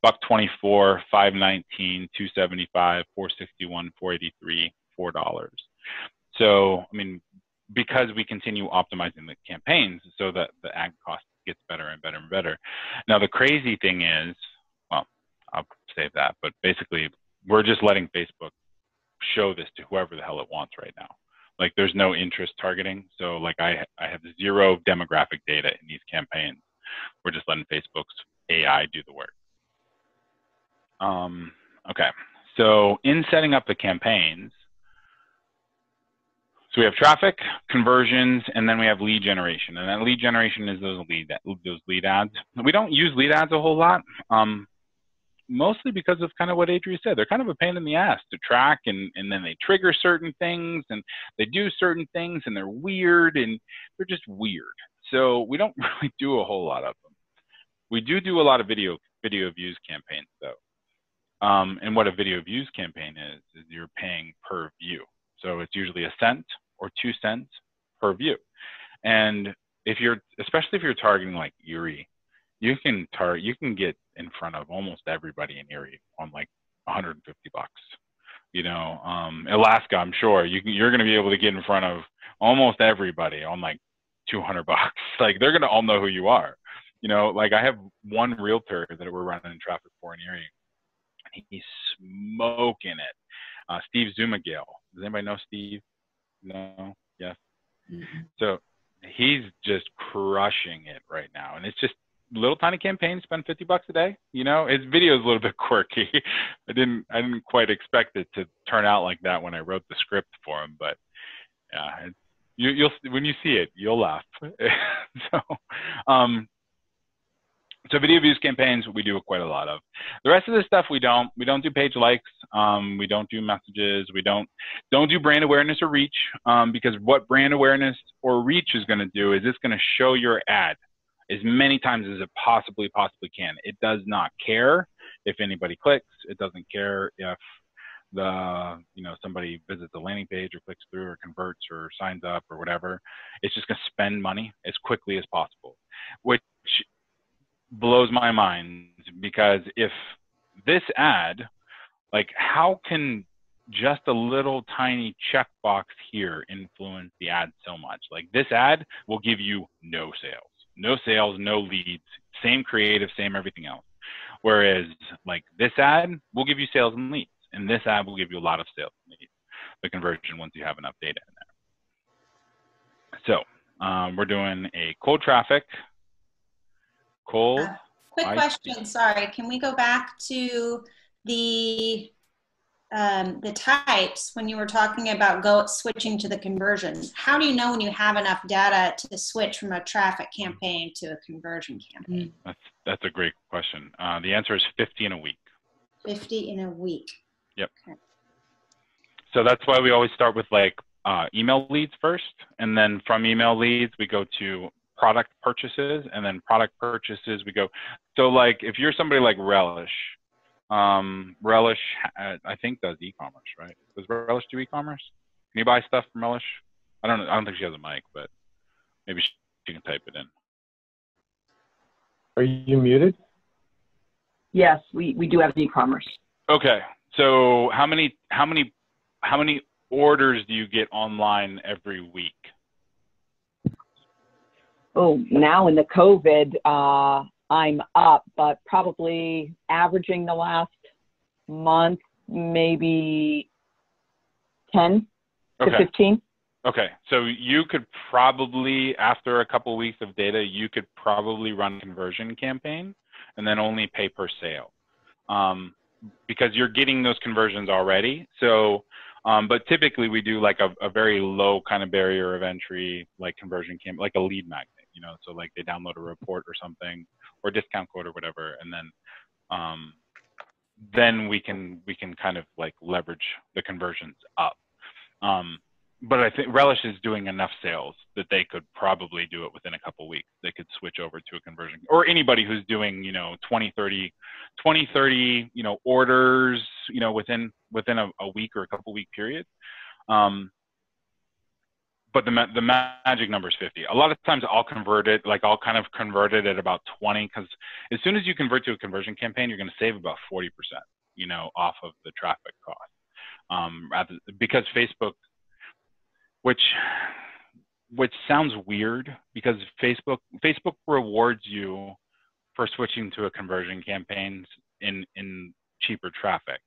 $1.24, $5.19, $2.75, $4.61, $4.83, $4. So, I mean, because we continue optimizing the campaigns so that the ad cost gets better and better and better. Now, the crazy thing is, well, I'll save that, but basically, we're just letting Facebook show this to whoever the hell it wants right now. Like, there's no interest targeting. So, like, I have zero demographic data in these campaigns. We're just letting Facebook's AI do the work. Okay, so in setting up the campaigns, so we have traffic, conversions, and then we have lead generation. And that lead generation is those lead ads. We don't use lead ads a whole lot, mostly because of kind of what Adria said. They're kind of a pain in the ass to track, and then they trigger certain things, and they do certain things, and they're weird, and they're just weird. So we don't really do a whole lot of them. We do a lot of video views campaigns, though. And what a video views campaign is you're paying per view. So it's usually 1 cent or 2 cents per view. And especially if you're targeting like Erie, you can get in front of almost everybody in Erie on like 150 bucks. You know, Alaska, I'm sure you're going to be able to get in front of almost everybody on like 200 bucks. Like, they're going to all know who you are. You know, like, I have one realtor that we're running traffic for in Erie. He's smoking it. Steve Zumagale. Does anybody know Steve? No? Yes. Mm-hmm. So he's just crushing it right now. And it's just little tiny campaign, spend 50 bucks a day. You know, his video is a little bit quirky. I didn't quite expect it to turn out like that when I wrote the script for him, but yeah, you'll when you see it, you'll laugh. So video views campaigns, we do quite a lot of. The rest of the stuff we don't do page likes. We don't do messages. We don't do brand awareness or reach, because what brand awareness or reach is going to do is it's going to show your ad as many times as it possibly can. It does not care if anybody clicks. It doesn't care if somebody visits the landing page or clicks through or converts or signs up or whatever. It's just going to spend money as quickly as possible, which blows my mind, because if this ad, like, how can just a little tiny checkbox here influence the ad so much? Like, this ad will give you no sales, no leads, same creative, same everything else. Whereas, like, this ad will give you sales and leads, and this ad will give you a lot of sales and leads, the conversion, once you have enough data in there. So we're doing a cold traffic. Quick question, sorry. Can we go back to the types when you were talking about switching to the conversions? How do you know when you have enough data to switch from a traffic campaign to a conversion campaign? That's a great question. The answer is 50 in a week. 50 in a week. Yep. Okay. So that's why we always start with like email leads first, and then from email leads we go to product purchases, and then product purchases we go. So like if you're somebody like Relish, Relish I think does e-commerce, right? Does Relish do e-commerce? Can you buy stuff from Relish? I don't think she has a mic, but maybe she can type it in. Are you muted? Yes, we do have e-commerce. Okay, so how many orders do you get online every week? Oh, now in the COVID, I'm up, but probably averaging the last month, maybe 10 to 15. Okay, so you could probably, after a couple of weeks of data, you could probably run a conversion campaign and then only pay per sale, because you're getting those conversions already. So, but typically we do like a very low kind of barrier of entry, like conversion campaign, like a lead magnet, you know, so like they download a report or something, or discount code or whatever, and then then we can kind of like leverage the conversions up. But I think Relish is doing enough sales that they could probably do it within a couple weeks. They could switch over to a conversion, or anybody who's doing, 20, 30, orders, within a week or a couple week period. But the magic number is 50. A lot of times I'll convert it, I'll kind of convert it at about 20, because as soon as you convert to a conversion campaign, you're going to save about 40%, off of the traffic cost. Because Facebook, which sounds weird, because Facebook rewards you for switching to a conversion campaigns in cheaper traffic.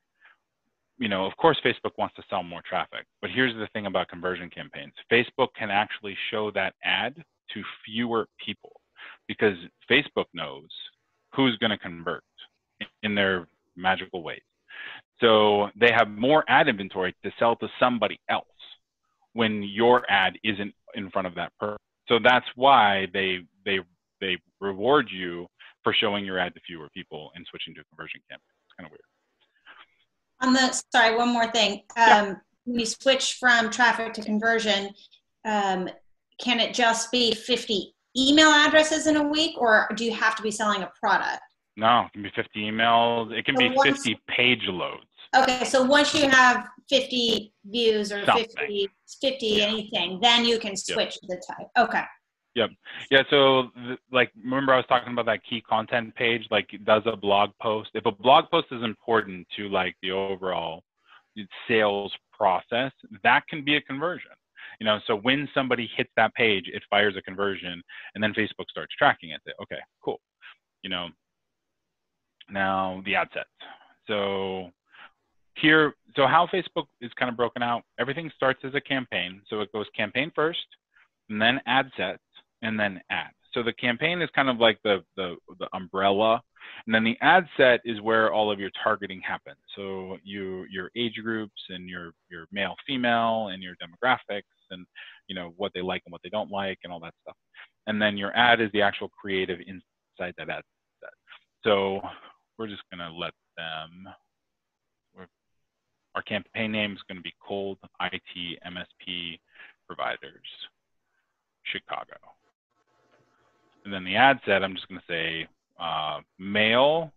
Of course, Facebook wants to sell more traffic, but here's the thing about conversion campaigns. Facebook can actually show that ad to fewer people, because Facebook knows who's going to convert in their magical ways. So they have more ad inventory to sell to somebody else when your ad isn't in front of that person. So that's why they reward you for showing your ad to fewer people and switching to a conversion campaign. It's kind of weird. Sorry, one more thing. When you switch from traffic to conversion, can it just be 50 email addresses in a week, or do you have to be selling a product? No, it can be 50 emails. It can be 50 page loads. Okay, so once you have 50 views or 50 anything, then you can switch to the type. Okay. Yep. Yeah. So remember I was talking about that key content page, does a blog post. If a blog post is important to the overall sales process, that can be a conversion. So when somebody hits that page, it fires a conversion, and then Facebook starts tracking it. Okay, cool. Now the ad sets. So how Facebook is kind of broken out, everything starts as a campaign. So it goes campaign first, and then ad sets, and then ad. So the campaign is kind of like the umbrella, and then the ad set is where all of your targeting happens. So your age groups and your male, female, and your demographics, and what they like and what they don't like, and all that stuff. And then your ad is the actual creative inside that ad set. So we're just gonna let them. Our campaign name is going to be Cold IT MSP Providers, Chicago. And then the ad set, I'm just going to say male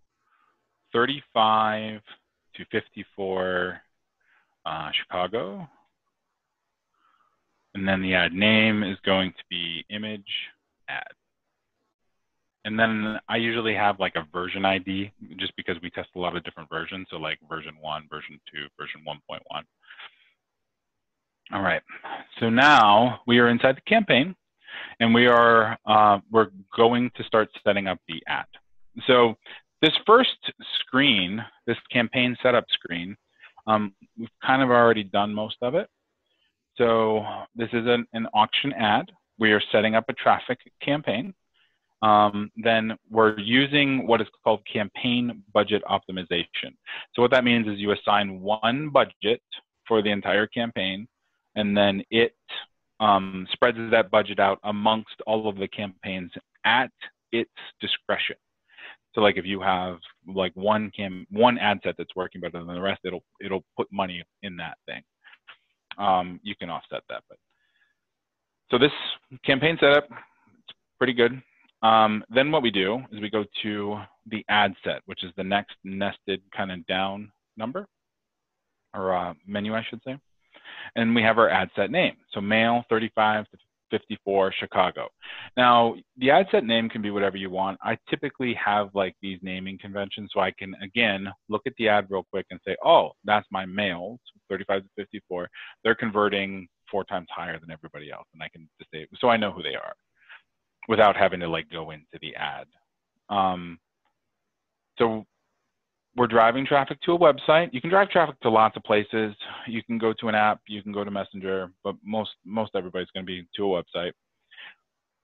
35 to 54, Chicago. And then the ad name is going to be image ad. And then I usually have a version ID, just because we test a lot of different versions. So version 1, version 2, version 1.1. All right. So now we are inside the campaign, and we're going to start setting up the ad. So this first screen, this campaign setup screen, we've kind of already done most of it. So this is an auction ad. We are setting up a traffic campaign. Then we're using what is called campaign budget optimization. So what that means is you assign one budget for the entire campaign, and then it spreads that budget out amongst all of the campaigns at its discretion. So if you have one ad set that's working better than the rest, it'll put money in that thing. You can offset that, so this campaign setup, it's pretty good. Then what we do is we go to the ad set, which is the next nested kind of down number, or menu, I should say. And we have our ad set name. So male 35 to 54, Chicago. Now, the ad set name can be whatever you want. I typically have these naming conventions, so I can, again, look at the ad real quick and say, oh, that's my males, 35 to 54. They're converting 4 times higher than everybody else. And I can just say, so I know who they are, without having to go into the ad. So we're driving traffic to a website. You can drive traffic to lots of places. You can go to an app, you can go to Messenger, but most everybody's going to be to a website.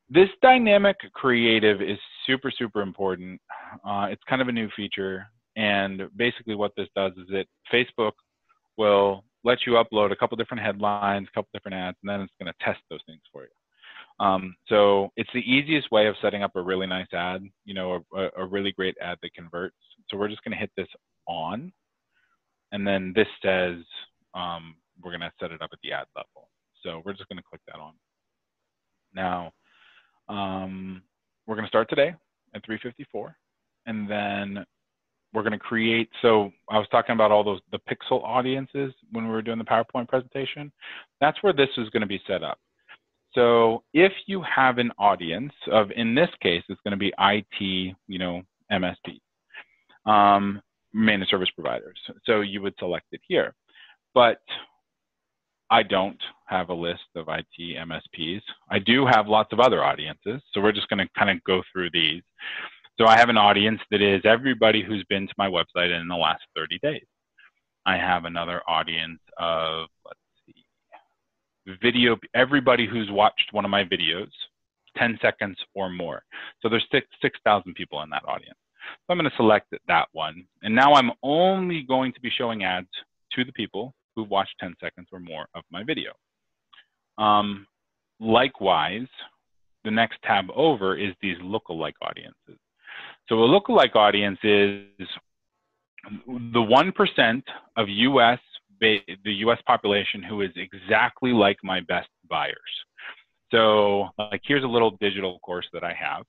This dynamic creative is super, super important. It's kind of a new feature. And basically what this does is Facebook will let you upload a couple different headlines, a couple different ads, and then it's going to test those things for you. So it's the easiest way of setting up a really nice ad, you know, a really great ad that converts. So we're just going to hit this on, and then this says we're going to set it up at the ad level. So we're just going to click that on. Now, we're going to start today at 3:54, and then we're going to create. So I was talking about all the pixel audiences when we were doing the PowerPoint presentation. That's where this is going to be set up. So if you have an audience of, in this case, it's going to be IT, you know, MSP, managed service providers. So you would select it here. But I don't have a list of IT MSPs. I do have lots of other audiences. So we're just going to kind of go through these. So I have an audience that is everybody who's been to my website in the last 30 days. I have another audience of, let's see, video, everybody who's watched one of my videos, 10 seconds or more. So there's 6,000 people in that audience. So I'm going to select that one. And now I'm only going to be showing ads to the people who've watched 10 seconds or more of my video. Likewise, the next tab over is these lookalike audiences. So a lookalike audience is the 1% of the US population who is exactly like my best buyers. So like, here's a little digital course that I have.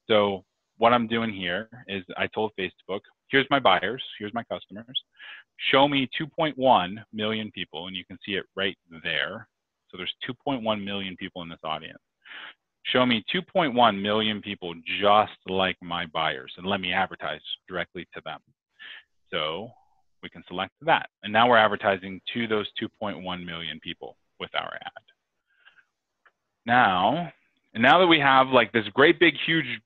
So what I'm doing here is I told Facebook, here's my buyers, here's my customers. Show me 2.1 million people, and you can see it right there. So there's 2.1 million people in this audience. Show me 2.1 million people just like my buyers, and let me advertise directly to them. So we can select that. And now we're advertising to those 2.1 million people with our ad. Now that we have like this great big huge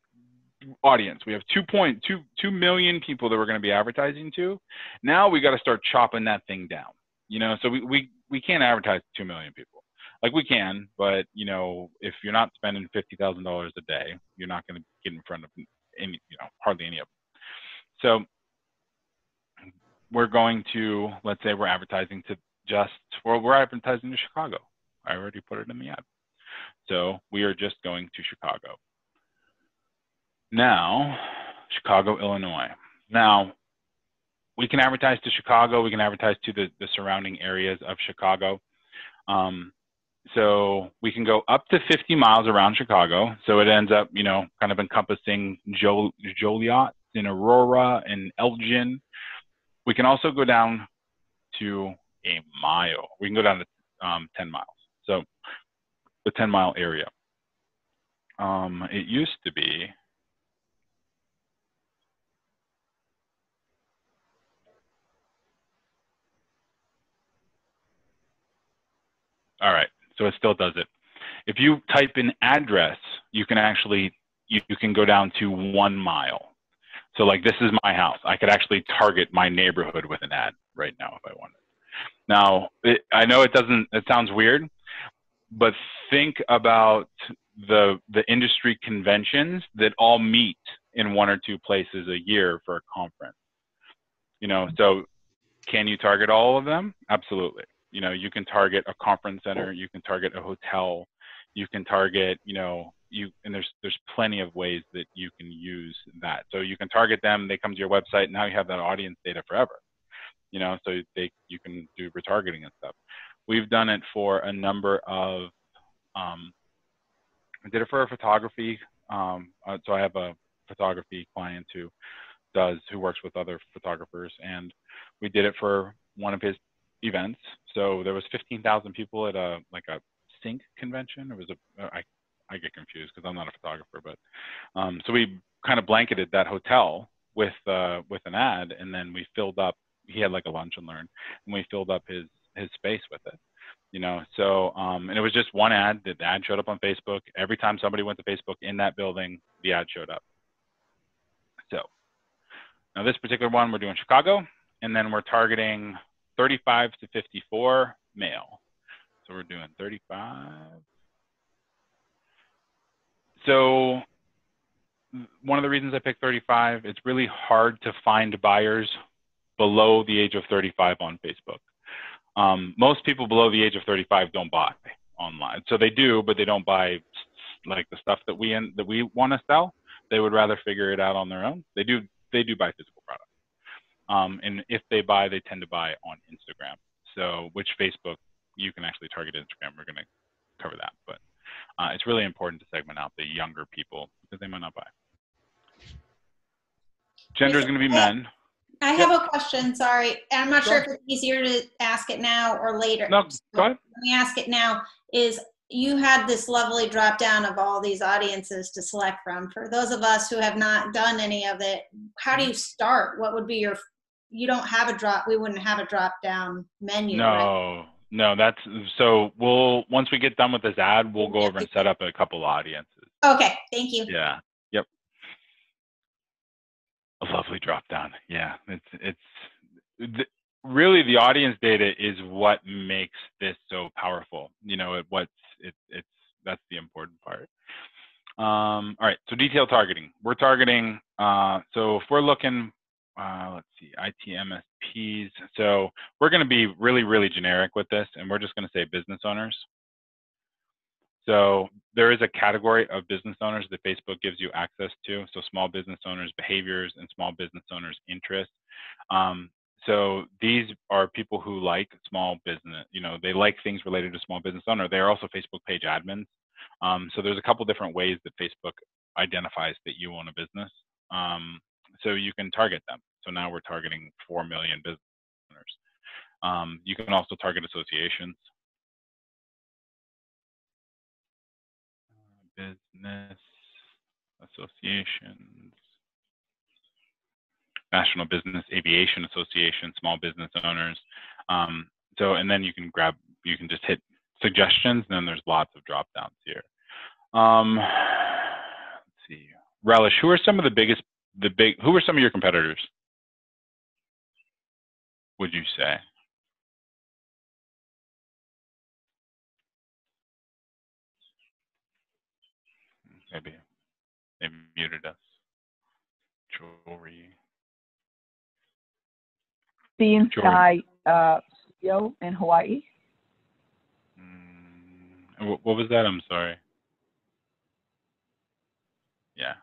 audience, we have 2.2 million people that we're going to be advertising to. Now we got to start chopping that thing down. You know, so we can't advertise to 2 million people. Like we can, but you know, if you're not spending $50,000 a day, you're not going to get in front of any, you know, hardly any of them. So we're going to, let's say we're advertising to we're advertising to Chicago. I already put it in the ad. So we are just going to Chicago. Now, Chicago, Illinois. Now, we can advertise to Chicago. We can advertise to the surrounding areas of Chicago. So we can go up to 50 miles around Chicago. So it ends up, you know, kind of encompassing Joliet and Aurora and Elgin. We can also go down to a mile. We can go down to 10 miles. So the 10-mile area. It used to be, all right, so it still does it. If you type in address, you can actually, you can go down to 1 mile. So like, this is my house. I could actually target my neighborhood with an ad right now if I wanted. Now, I know it sounds weird, but think about the industry conventions that all meet in 1 or 2 places a year for a conference. You know, so can you target all of them? Absolutely. You know, you can target a conference center, you can target a hotel, you can target, you know, and there's plenty of ways that you can use that. So you can target them, they come to your website, now you have that audience data forever. You know, so you can do retargeting and stuff. We've done it for a number of, I did it for a photography. So I have a photography client who works with other photographers, and we did it for one of his events. So there was 15,000 people at a sync convention. It was I get confused because I'm not a photographer, but so we kind of blanketed that hotel with an ad, and then we filled up. He had like a lunch and learn, and we filled up his space with it. You know, so and it was just one ad. The ad showed up on Facebook. Every time somebody went to Facebook in that building, the ad showed up. So now this particular one, we're doing Chicago, and then we're targeting 35 to 54 male. So we're doing 35. So one of the reasons I picked 35, it's really hard to find buyers below the age of 35 on Facebook. Most people below the age of 35 don't buy online. So they do, but they don't buy like the stuff that we want to sell, they would rather figure it out on their own. They do buy physical products. And if they buy, they tend to buy on Instagram. So, which Facebook, you can actually target Instagram. We're going to cover that. But it's really important to segment out the younger people because they might not buy. Gender is going to be men. I have a question, sorry. I'm not sure if it's easier to ask it now or later. No, go ahead. Let me ask it now. You had this lovely drop down of all these audiences to select from. For those of us who have not done any of it, how do you start? What would be we wouldn't have a drop down menu, right? No, once we get done with this ad, we'll go over and set up a couple audiences. Okay, thank you. Yeah, yep. A lovely drop down. Yeah, really the audience data is what makes this so powerful. That's the important part. All right, so detailed targeting. We're targeting, so if we're looking, let's see, IT MSPs. So we're going to be really, really generic with this, and we're just going to say business owners. So there is a category of business owners that Facebook gives you access to. So small business owners' behaviors and small business owners' interests. So these are people who like small business, they like things related to small business owner. They are also Facebook page admins. So there's a couple different ways that Facebook identifies that you own a business. So you can target them. So now we're targeting 4 million business owners. You can also target associations. Business associations. National Business Aviation Association, small business owners. And then you can just hit suggestions, and then there's lots of drop downs here. Let's see. Relish, who are some of who are some of your competitors, would you say? Maybe they muted us. Jewelry. Sea and Sky Studio in Hawaii. What was that? I'm sorry. Yeah.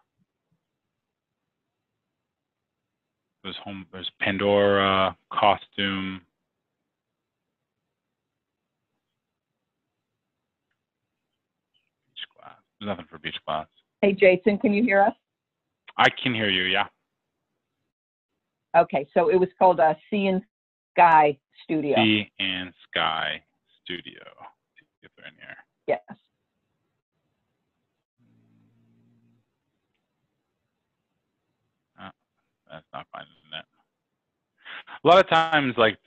There's Pandora, costume. Beach class. There's nothing for beach class. Hey, Jason, can you hear us? I can hear you, yeah. Okay, so it was called Sea and Sky Studio. Sea and Sky Studio. See if they're in here. Yes. That's not finding it. A lot of times, like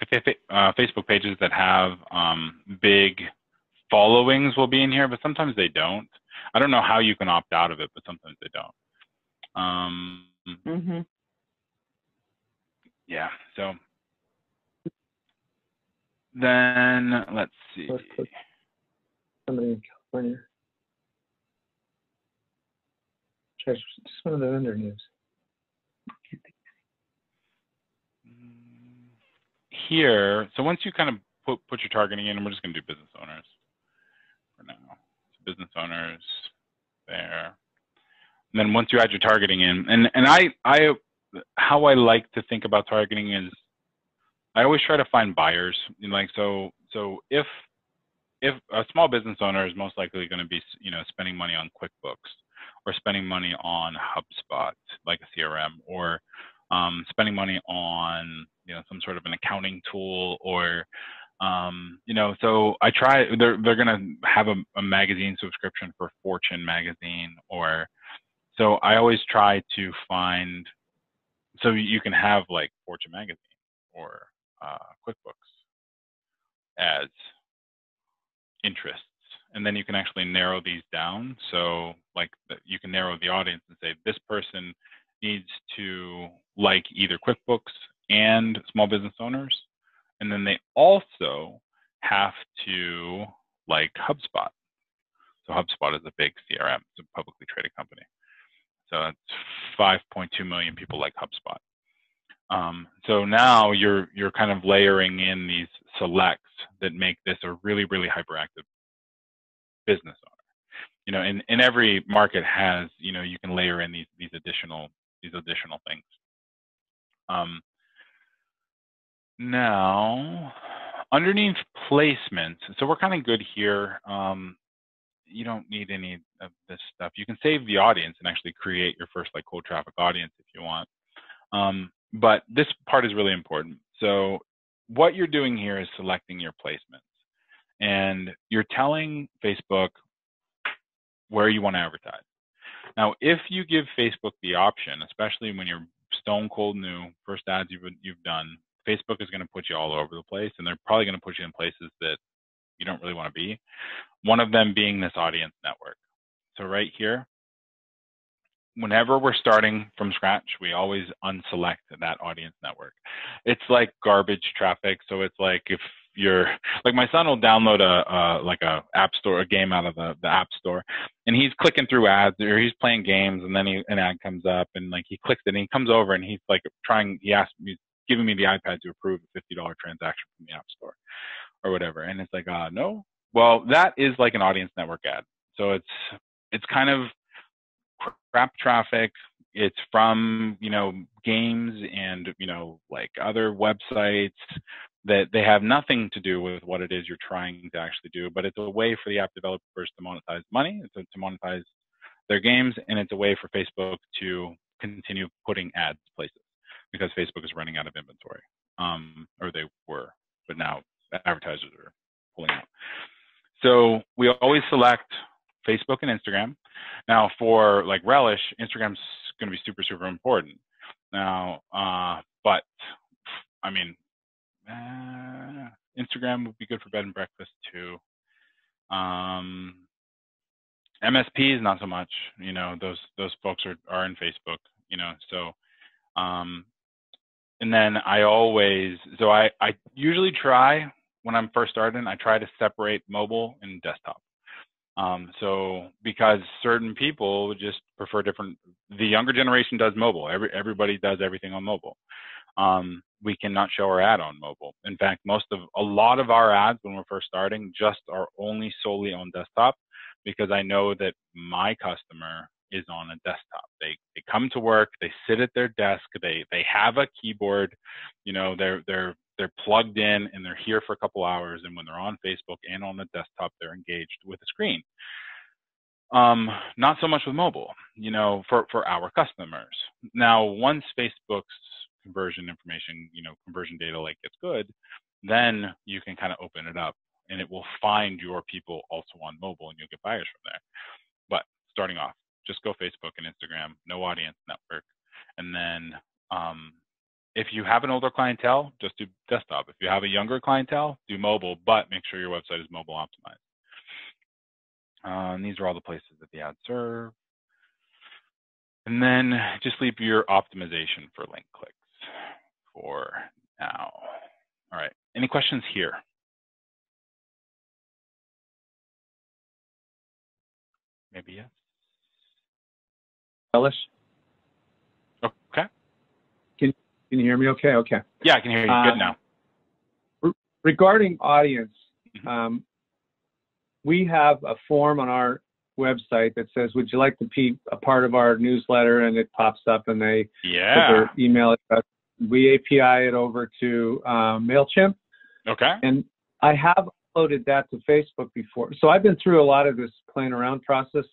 Facebook pages that have big followings will be in here, but sometimes they don't. I don't know how you can opt out of it, but sometimes they don't. Yeah, so then let's see. Somebody in California. Just one of the vendor names. Here, so once you kind of put your targeting in, and we're just going to do business owners for now. So business owners there. And then once you add your targeting in, and how I like to think about targeting is I always try to find buyers. So if a small business owner is most likely going to be, spending money on QuickBooks or spending money on HubSpot, like a CRM, or spending money on, some sort of an accounting tool, or, so I try, they're going to have a magazine subscription for Fortune magazine, so I always try to find, so you can have like Fortune magazine or QuickBooks as interests, and then you can actually narrow these down. So like you can narrow the audience and say this person needs to like either QuickBooks and small business owners, and then they also have to like HubSpot. So HubSpot is a big CRM, it's a publicly traded company. So it's 5.2 million people like HubSpot. So now you're kind of layering in these selects that make this a really, really hyperactive business you know, in every market has, you know, you can layer in these additional things. Now, underneath placements, so we're kind of good here. You don't need any of this stuff. You can save the audience and actually create your first like cold traffic audience if you want. But this part is really important. So what you're doing here is selecting your placements, and you're telling Facebook where you want to advertise. Now, if you give Facebook the option, especially when you're stone cold new, first ads you've done, Facebook is going to put you all over the place, and they're probably going to put you in places that you don't really want to be. One of them being this audience network. So right here, whenever we're starting from scratch, we always unselect that audience network. It's like garbage traffic. So it's like if you're like, my son will download a app store, a game out of the app store, and he's clicking through ads, or he's playing games, and then an ad comes up, and like he clicks it, and he comes over, and he's like he's giving me the iPad to approve a $50 transaction from the app store or whatever, and it's like, no. Well, that is like an audience network ad. So it's kind of crap traffic. It's from, you know, games and, you know, like other websites that they have nothing to do with what it is you're trying to actually do, but it's a way for the app developers to monetize money, to monetize their games, and it's a way for Facebook to continue putting ads places because Facebook is running out of inventory, or they were, but now advertisers are pulling out. So we always select Facebook and Instagram. Now for like Relish, Instagram's going to be super, super important. Now, but I mean, Instagram would be good for bed and breakfast too. MSPs, not so much, you know, those folks are in Facebook, you know, so, and then I usually try, when I'm first starting, I try to separate mobile and desktop. So because certain people just prefer the younger generation does mobile. Everybody does everything on mobile. We cannot show our ad on mobile. In fact, a lot of our ads when we're first starting just are only solely on desktop, because I know that my customer is on a desktop. They come to work, they sit at their desk, they have a keyboard, you know, they're plugged in and they're here for a couple hours, and when they're on Facebook and on the desktop, they're engaged with a screen. Not so much with mobile, you know, for our customers. Now, once Facebook's conversion information, you know, conversion data like gets good, then you can kind of open it up and it will find your people also on mobile, and you'll get buyers from there. But starting off, just go Facebook and Instagram, no audience network. And then if you have an older clientele, just do desktop. If you have a younger clientele, do mobile, but make sure your website is mobile optimized. And these are all the places that the ads serve. And then just leave your optimization for link clicks for now. All right, any questions here? Maybe yes. Elish? Okay. Can you hear me okay? Okay. Yeah, I can hear you good now. Regarding audience, Mm-hmm. We have a form on our website that says, would you like to be a part of our newsletter? And it pops up and they put their email address. We API it over to MailChimp. Okay. And I have uploaded that to Facebook before. So I've been through a lot of this playing around process.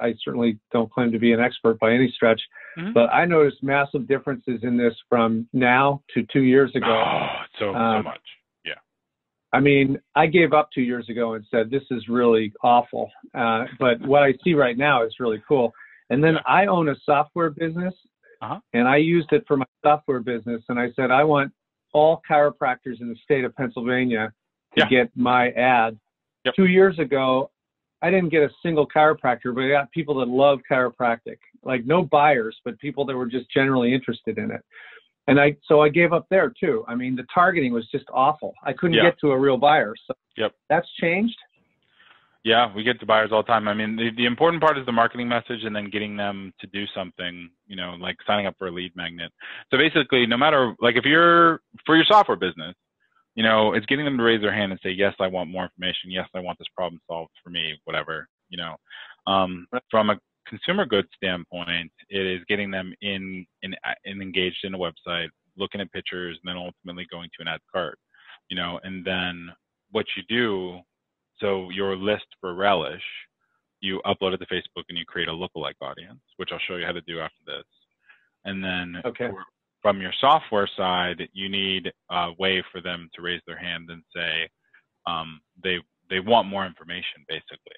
I certainly don't claim to be an expert by any stretch, mm-hmm. but I noticed massive differences in this from now to 2 years ago. Oh, so much. Yeah. I mean, I gave up 2 years ago and said, this is really awful. But what I see right now is really cool. And then I own a software business, and I used it for my software business. And I said, I want all chiropractors in the state of Pennsylvania to get my ad. 2 years ago, I didn't get a single chiropractor, but I got people that love chiropractic, like no buyers, but people that were just generally interested in it. And so I gave up there too. I mean, the targeting was just awful. I couldn't get to a real buyer. So that's changed. Yeah, we get to buyers all the time. I mean, the important part is the marketing message and then getting them to do something, you know, like signing up for a lead magnet. So basically, no matter, like if you're, for your software business, you know, it's getting them to raise their hand and say, yes, I want more information. Yes, I want this problem solved for me, whatever, you know. From a consumer goods standpoint, it is getting them in engaged in a website, looking at pictures, and then ultimately going to an ad cart, and then what you do, so your list for Relish, you upload it to Facebook and you create a lookalike audience, which I'll show you how to do after this. And then from your software side, you need a way for them to raise their hand and say they want more information, basically.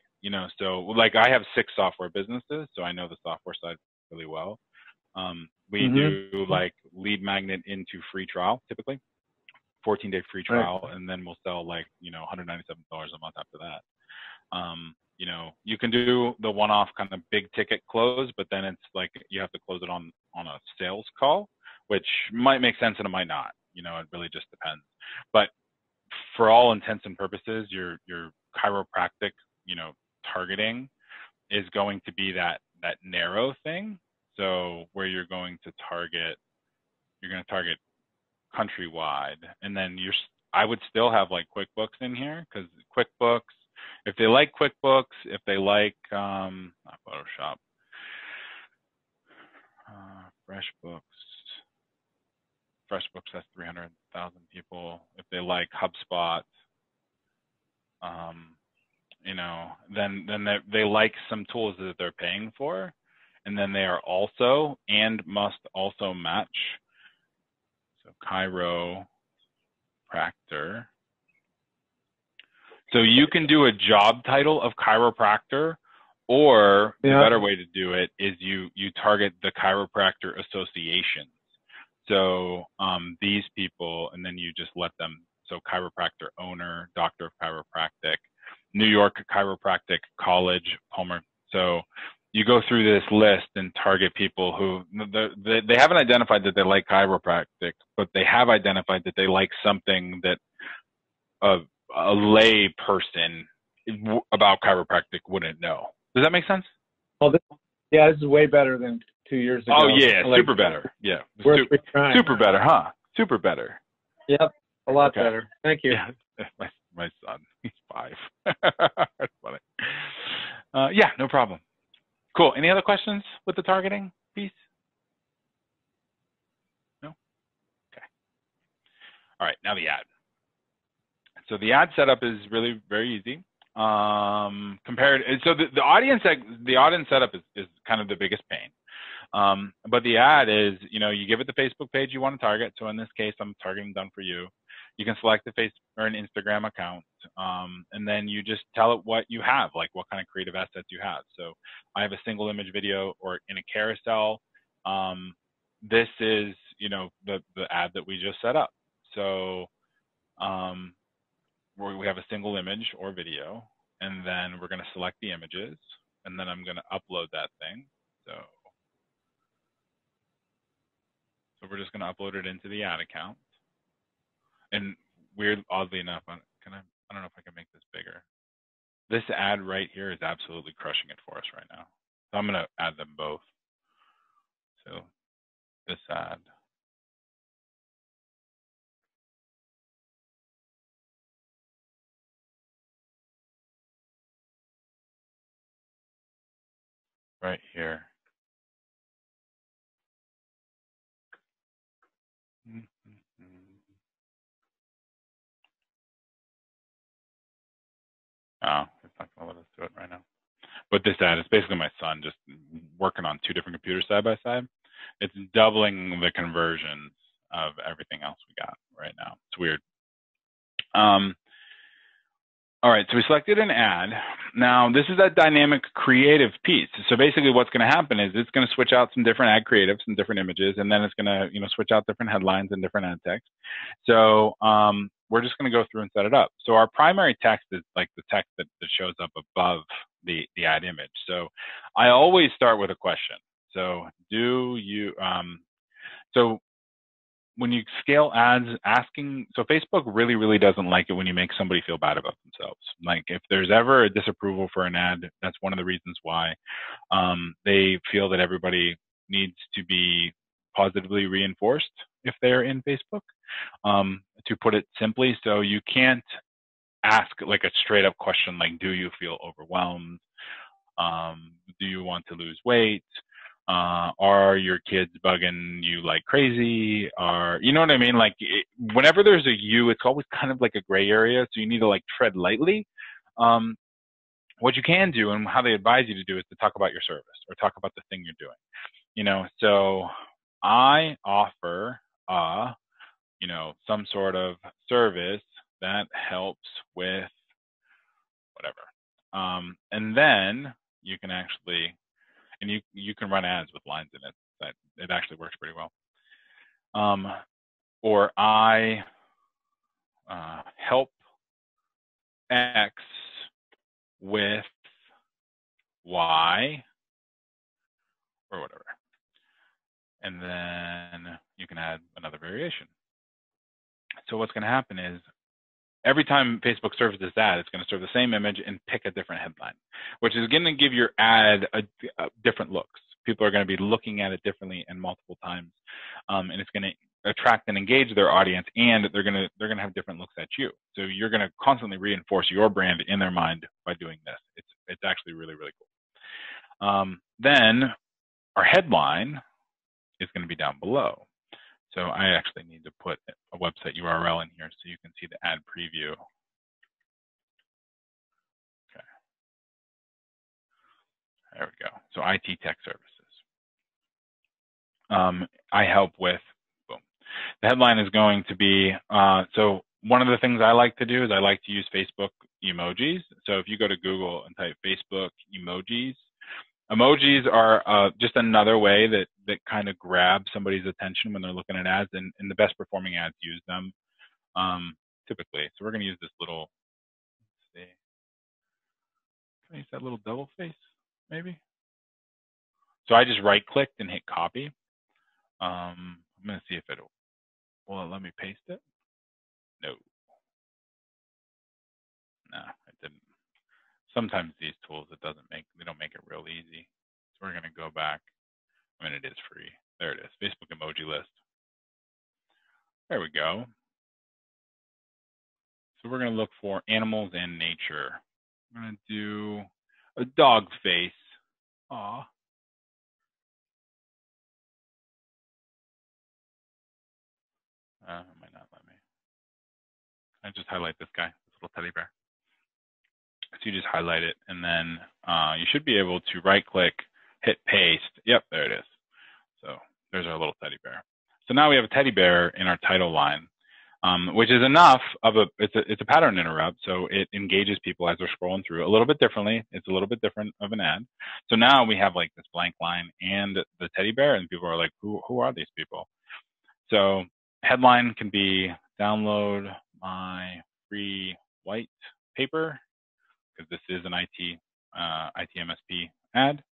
So like I have 6 software businesses, so I know the software side really well. We do like lead magnet into free trial, typically 14-day free trial, and then we'll sell like $197 a month after that. You can do the one-off kind of big ticket close, but then it's like you have to close it on a sales call, which might make sense and it might not. It really just depends. But for all intents and purposes, your chiropractic targeting is going to be that narrow thing. So where you're going to target countrywide, and then I would still have like QuickBooks in here, because QuickBooks, if they like QuickBooks, if they like not Photoshop, FreshBooks has 300,000 people. If they like HubSpot, then they like some tools that they're paying for, and then they are also and must also match. So chiropractor. So you can do a job title of chiropractor, or the better way to do it is you target the chiropractor associations. So these people, and then you just let them, so chiropractor owner, doctor of chiropractic, New York Chiropractic College, Palmer. So you go through this list and target people who they haven't identified that they like chiropractic, but they have identified that they like something that a lay person about chiropractic wouldn't know. Does that make sense? Well, this is way better than 2 years ago. Oh yeah, super better. Yeah, super better, huh? Super better. Yep, a lot better. Thank you. Yeah. My son, he's 5. That's funny. Yeah, no problem. Cool. Any other questions with the targeting piece? No? Okay. All right, now the ad. So the ad setup is really very easy. So the audience setup is kind of the biggest pain. But the ad is, you give it the Facebook page you want to target. So in this case, I'm targeting Done For You. You can select a Facebook or an Instagram account, and then you just tell it what you have, like what kind of creative assets you have. So I have a single image video or in a carousel. This is, the ad that we just set up. So we have a single image or video, and then we're going to select the images, and then I'm going to upload that thing. So we're just going to upload it into the ad account. And oddly enough, I don't know if I can make this bigger. This ad right here is absolutely crushing it for us right now. So I'm going to add them both. So this ad. Right here. Oh, it's not going to let us do it right now. But this ad is basically my son just working on 2 different computers side by side. It's doubling the conversions of everything else we got right now. It's weird. All right, so we selected an ad. Now, this is that dynamic creative piece. So basically what's going to happen is it's going to switch out some different ad creatives and different images, and then it's going to switch out different headlines and different ad text. So we're just going to go through and set it up. So our primary text is like the text that shows up above the ad image. So I always start with a question. So so when you scale ads, so Facebook really, really doesn't like it when you make somebody feel bad about themselves. Like if there's ever a disapproval for an ad, that's one of the reasons why they feel that everybody needs to be positively reinforced if they're in Facebook, to put it simply. So you can't ask like a straight up question like, do you feel overwhelmed? Do you want to lose weight? Are your kids bugging you like crazy? You know what I mean? Like whenever there's a you, it's always kind of like a gray area. So you need to like tread lightly. What you can do and how they advise you to do is to talk about your service or talk about the thing you're doing. You know, so I offer, you know, some sort of service that helps with whatever. And then you can actually, and you can run ads with lines in it. That it actually works pretty well. Or I help X with Y or whatever. And then you can add another variation. So what's going to happen is every time Facebook serves this ad, it's going to serve the same image and pick a different headline, which is going to give your ad a different looks. People are going to be looking at it differently and multiple times, and it's going to attract and engage their audience, and they're going to have different looks at you. So you're going to constantly reinforce your brand in their mind by doing this. It's actually really, really cool. Then our headline is going to be down below. So I actually need to put a website URL in here so you can see the ad preview. Okay. There we go. So IT Tech Services. I help with, boom. The headline is going to be, so one of the things I like to do is I like to use Facebook emojis. So if you go to Google and type Facebook emojis, emojis are just another way that kind of grabs somebody's attention when they're looking at ads, and the best performing ads use them typically. So we're going to use this little, let's see, can I use that little double face maybe? So I just right clicked and hit copy. I'm going to see if will it let me paste it? No. No, it didn't. Sometimes these tools, they don't make it real easy. So we're going to go back. I mean, it is free. There it is, Facebook emoji list. There we go. So we're going to look for animals and nature. I'm going to do a dog face. Aw. It might not let me. I just highlight this guy, this little teddy bear. So you just highlight it, and then you should be able to right-click, hit paste. Yep, there it is. So there's our little teddy bear. So now we have a teddy bear in our title line, which is enough of it's a pattern interrupt, so it engages people as they're scrolling through a little bit differently. It's a little bit different of an ad. So now we have like this blank line and the teddy bear, and people are like, who are these people? So headline can be download my free white paper, because this is an IT MSP ad.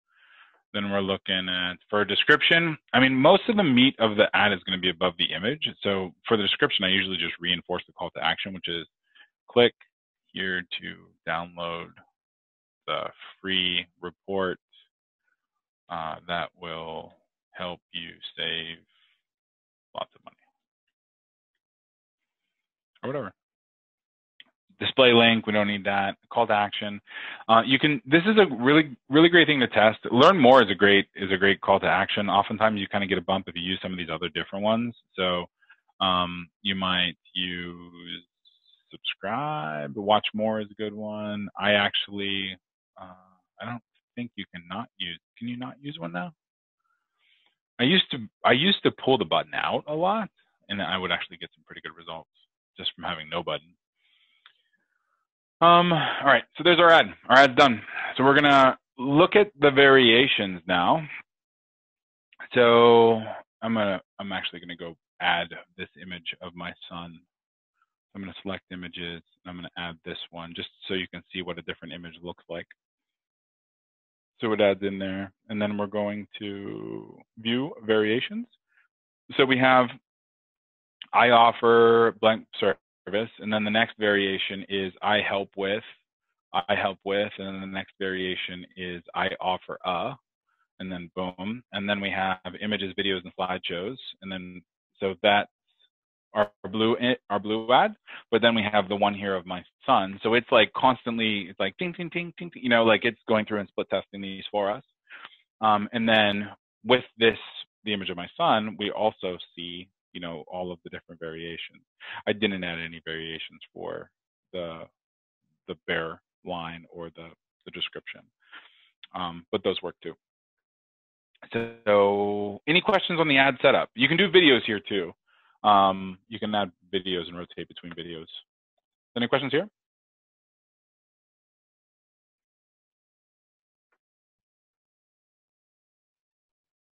Then we're looking at, for a description, I mean, most of the meat of the ad is going to be above the image. So for the description, I usually just reinforce the call to action, which is click here to download the free report that will help you save lots of money, or whatever. Display link, we don't need that. Call to action. This is a really great thing to test. Learn more is a great call to action. Oftentimes you kind of get a bump if you use some of these other different ones. So you might use subscribe, watch more is a good one. I actually, I don't think you can you not use one now? I used to pull the button out a lot, and I would actually get some pretty good results just from having no button. All right, so there's our ad. Our ad's done. So we're gonna look at the variations now. So I'm actually gonna go add this image of my son. I'm gonna select images, and I'm gonna add this one just so you can see what a different image looks like. So it adds in there, and then we're going to view variations. So we have, I offer blank service, and then the next variation is I help with, and then the next variation is I offer and then boom, and then we have images, videos, and slideshows, and then so that's our blue ad, but then we have the one here of my son. So it's like constantly, it's like ting, ting, ting, ting, ting, you know, like it's going through and split testing these for us. And then with this, the image of my son, we also see, you know, all of the different variations. I didn't add any variations for the bare line or the description, but those work too. So any questions on the ad setup? You can do videos here too. You can add videos and rotate between videos. Any questions here?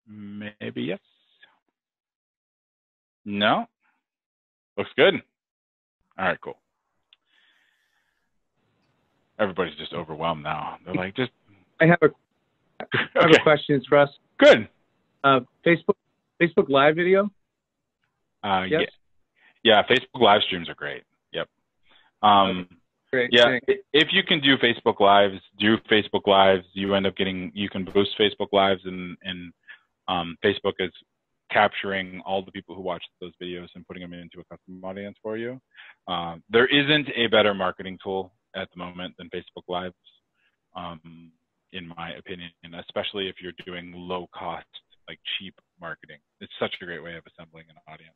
Maybe yes. No? Looks good. All right, cool. Everybody's just overwhelmed now. They're like, just. I have a question for us. Good. Facebook Live video? Yes? Yeah, Facebook live streams are great. Yep. Great. Yeah, Thanks. if you can do Facebook Lives, do Facebook Lives. You end up getting, you can boost Facebook Lives, and Facebook is capturing all the people who watch those videos and putting them into a custom audience for you. There isn't a better marketing tool at the moment than Facebook Lives, in my opinion, especially if you're doing low cost, like cheap marketing. It's such a great way of assembling an audience.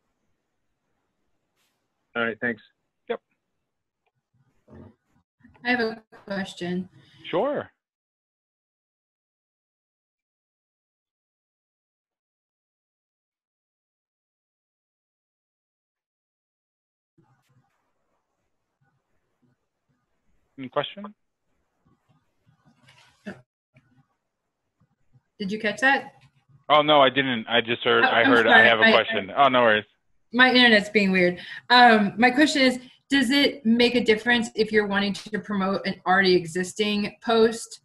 All right, thanks. Yep. I have a question. Sure. Any question? Did you catch that? Oh no, I didn't. I just heard. I I'm heard. sorry. I have a question. Oh, no worries. My internet's being weird. My question is, does it make a difference if you're wanting to promote an already existing post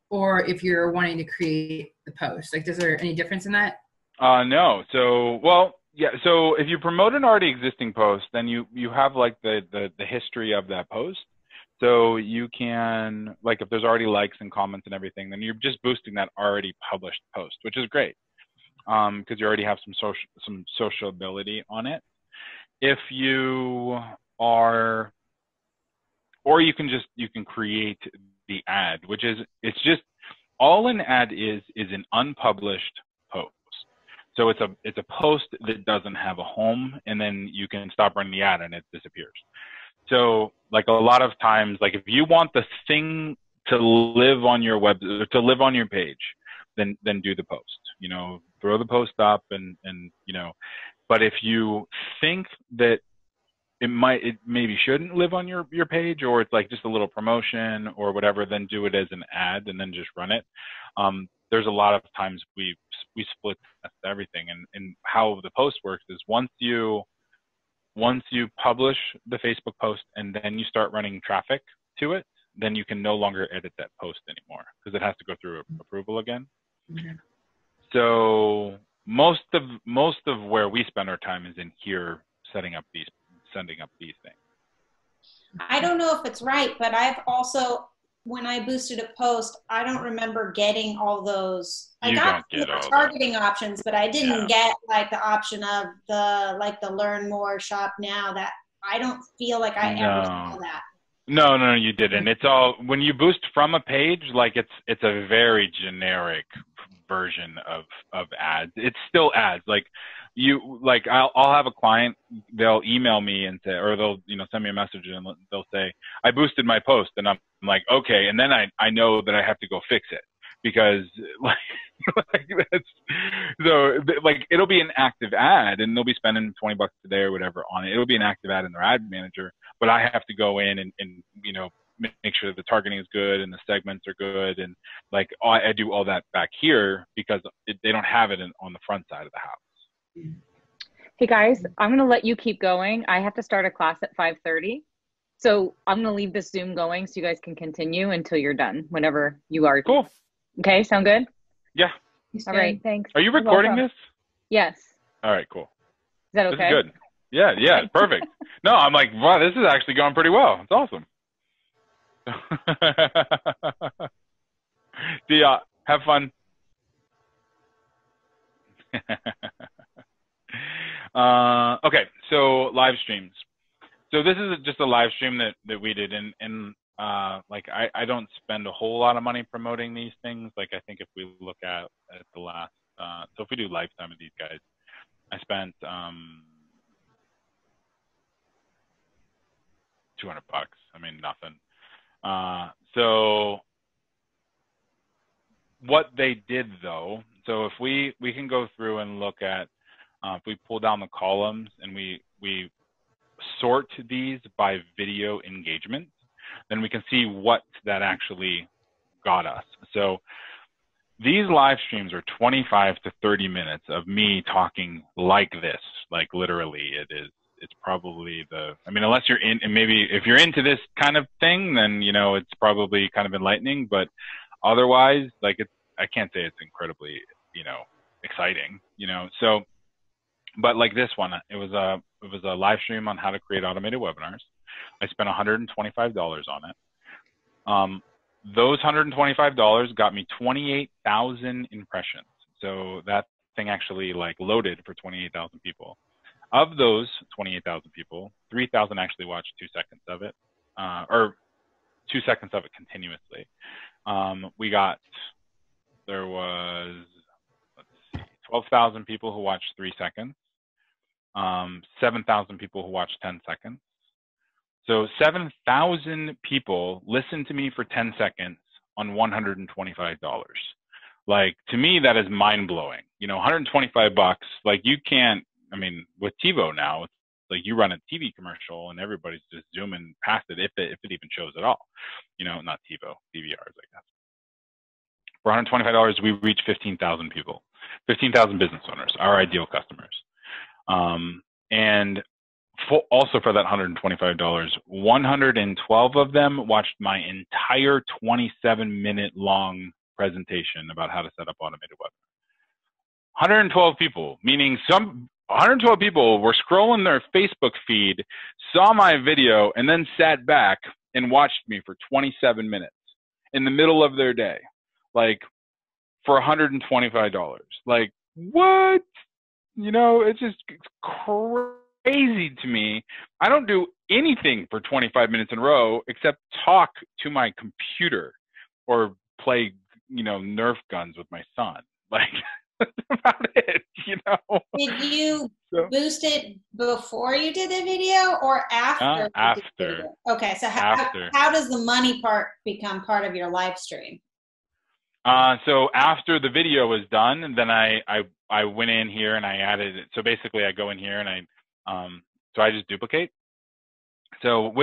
or if you're wanting to create the post? Like, is there any difference in that? No. So, well, yeah. So if you promote an already existing post, then you have like the history of that post. So you can, like, if there's already likes and comments and everything, then you're just boosting that already published post, which is great, because you already have some sociability on it. If you are, or you can create the ad, which is, it's just, all an ad is an unpublished post. So it's a post that doesn't have a home, and then you can stop running the ad and it disappears. So like a lot of times, like if you want the thing to live on your web, to live on your page, then do the post, you know, throw the post up and, you know, but if you think that it maybe shouldn't live on your page, or it's like just a little promotion or whatever, then do it as an ad and then just run it. There's a lot of times we split test everything, and how the post works is once you publish the Facebook post and then you start running traffic to it, then you can no longer edit that post anymore because it has to go through approval again. Mm-hmm. So most of where we spend our time is in here sending up these things. I don't know if it's right, but I've also, when I boosted a post, I don't remember getting all those. I got the targeting options, but I didn't get like the option of the learn more, shop now. That I don't feel like I ever saw that. No, you didn't. It's all, when you boost from a page, like it's a very generic version of ads. It's still ads. Like I'll have a client, they'll email me and say, or they'll, you know, send me a message and they'll say, I boosted my post, and I'm like, okay. And then I know that I have to go fix it because it'll be an active ad and they'll be spending $20 a day or whatever on it. It'll be an active ad in their ad manager, but I have to go in and you know, make sure the targeting is good and the segments are good. And like, I do all that back here because they don't have it on the front side of the house. Hey guys, I'm going to let you keep going. I have to start a class at 5:30. So I'm going to leave this Zoom going so you guys can continue until you're done, whenever you are. Cool. Okay, sound good? Yeah. All right, thanks. Are you recording this? Yes. All right, cool. Is that okay? This is good. Yeah, it's perfect. No, I'm like, wow, this is actually going pretty well. It's awesome. See ya. Have fun. Okay, so live streams. So this is just a live stream that we did, and like I don't spend a whole lot of money promoting these things. Like I think if we look at the last, so if we do lifetime of these guys, I spent $200. I mean, nothing. So what they did though, so if we can go through and look at, if we pull down the columns and we sort these by video engagement, then we can see what that actually got us. So these live streams are 25 to 30 minutes of me talking like this, like literally it's probably I mean, unless you're in, and maybe if you're into this kind of thing, then, you know, it's probably kind of enlightening, but otherwise, like I can't say it's incredibly, you know, exciting, you know, so, but like this one, it was a live stream on how to create automated webinars. I spent $125 on it. Those $125 got me 28,000 impressions. So that thing actually like loaded for 28,000 people. Of those 28,000 people, 3,000 actually watched 2 seconds of it, or 2 seconds of it continuously. There was, let's see, 12,000 people who watched 3 seconds, 7,000 people who watched 10 seconds. So 7,000 people listened to me for 10 seconds on $125. Like, to me, that is mind blowing. You know, $125, like you can't, I mean, with TiVo now, it's like you run a TV commercial and everybody's just zooming past it if it even shows at all. You know, not TiVo, DVRs, I guess. For $125, we reach 15,000 people, 15,000 business owners, our ideal customers. And also for that $125, 112 of them watched my entire 27-minute long presentation about how to set up automated webinars. 112 people, meaning 112 people were scrolling their Facebook feed, saw my video, and then sat back and watched me for 27 minutes in the middle of their day, like for $125. Like, what? You know, it's crazy to me. I don't do anything for 25 minutes in a row except talk to my computer or play, you know, Nerf guns with my son. Like, that's about it, you know. Did you boost it before you did the video or after? After. Okay, so how does the money part become part of your live stream? So after the video was done, and then I went in here and I added it. So basically I go in here and so I just duplicate. So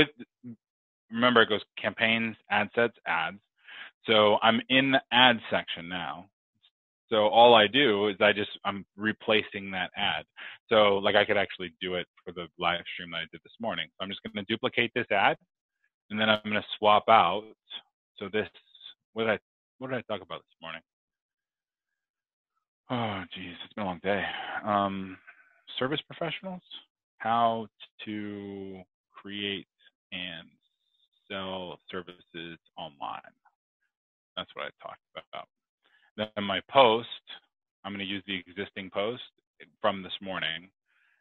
remember it goes campaigns, ad sets, ads. So I'm in the ad section now. So all I do is I'm replacing that ad. So like I could actually do it for the live stream that I did this morning. So I'm just going to duplicate this ad and then I'm going to swap out. So this, what did I talk about this morning? Oh, geez, it's been a long day. Service professionals, how to create and sell services online. That's what I talked about. Then my post, I'm going to use the existing post from this morning,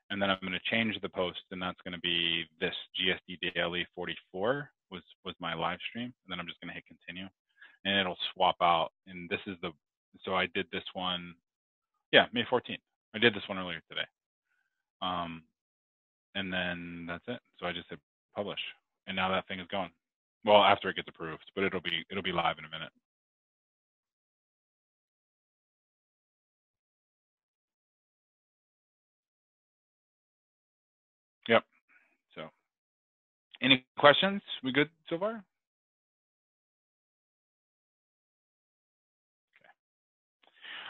and then I'm going to change the post, and that's going to be this GSD Daily 44 was my live stream, and then I'm just going to hit continue, and it'll swap out. And this is so I did this one, yeah, May 14th. I did this one earlier today. And then that's it. So I just hit publish, and now that thing is going. Well, after it gets approved, but it'll be live in a minute. Yep. So, any questions? We good so far? Okay.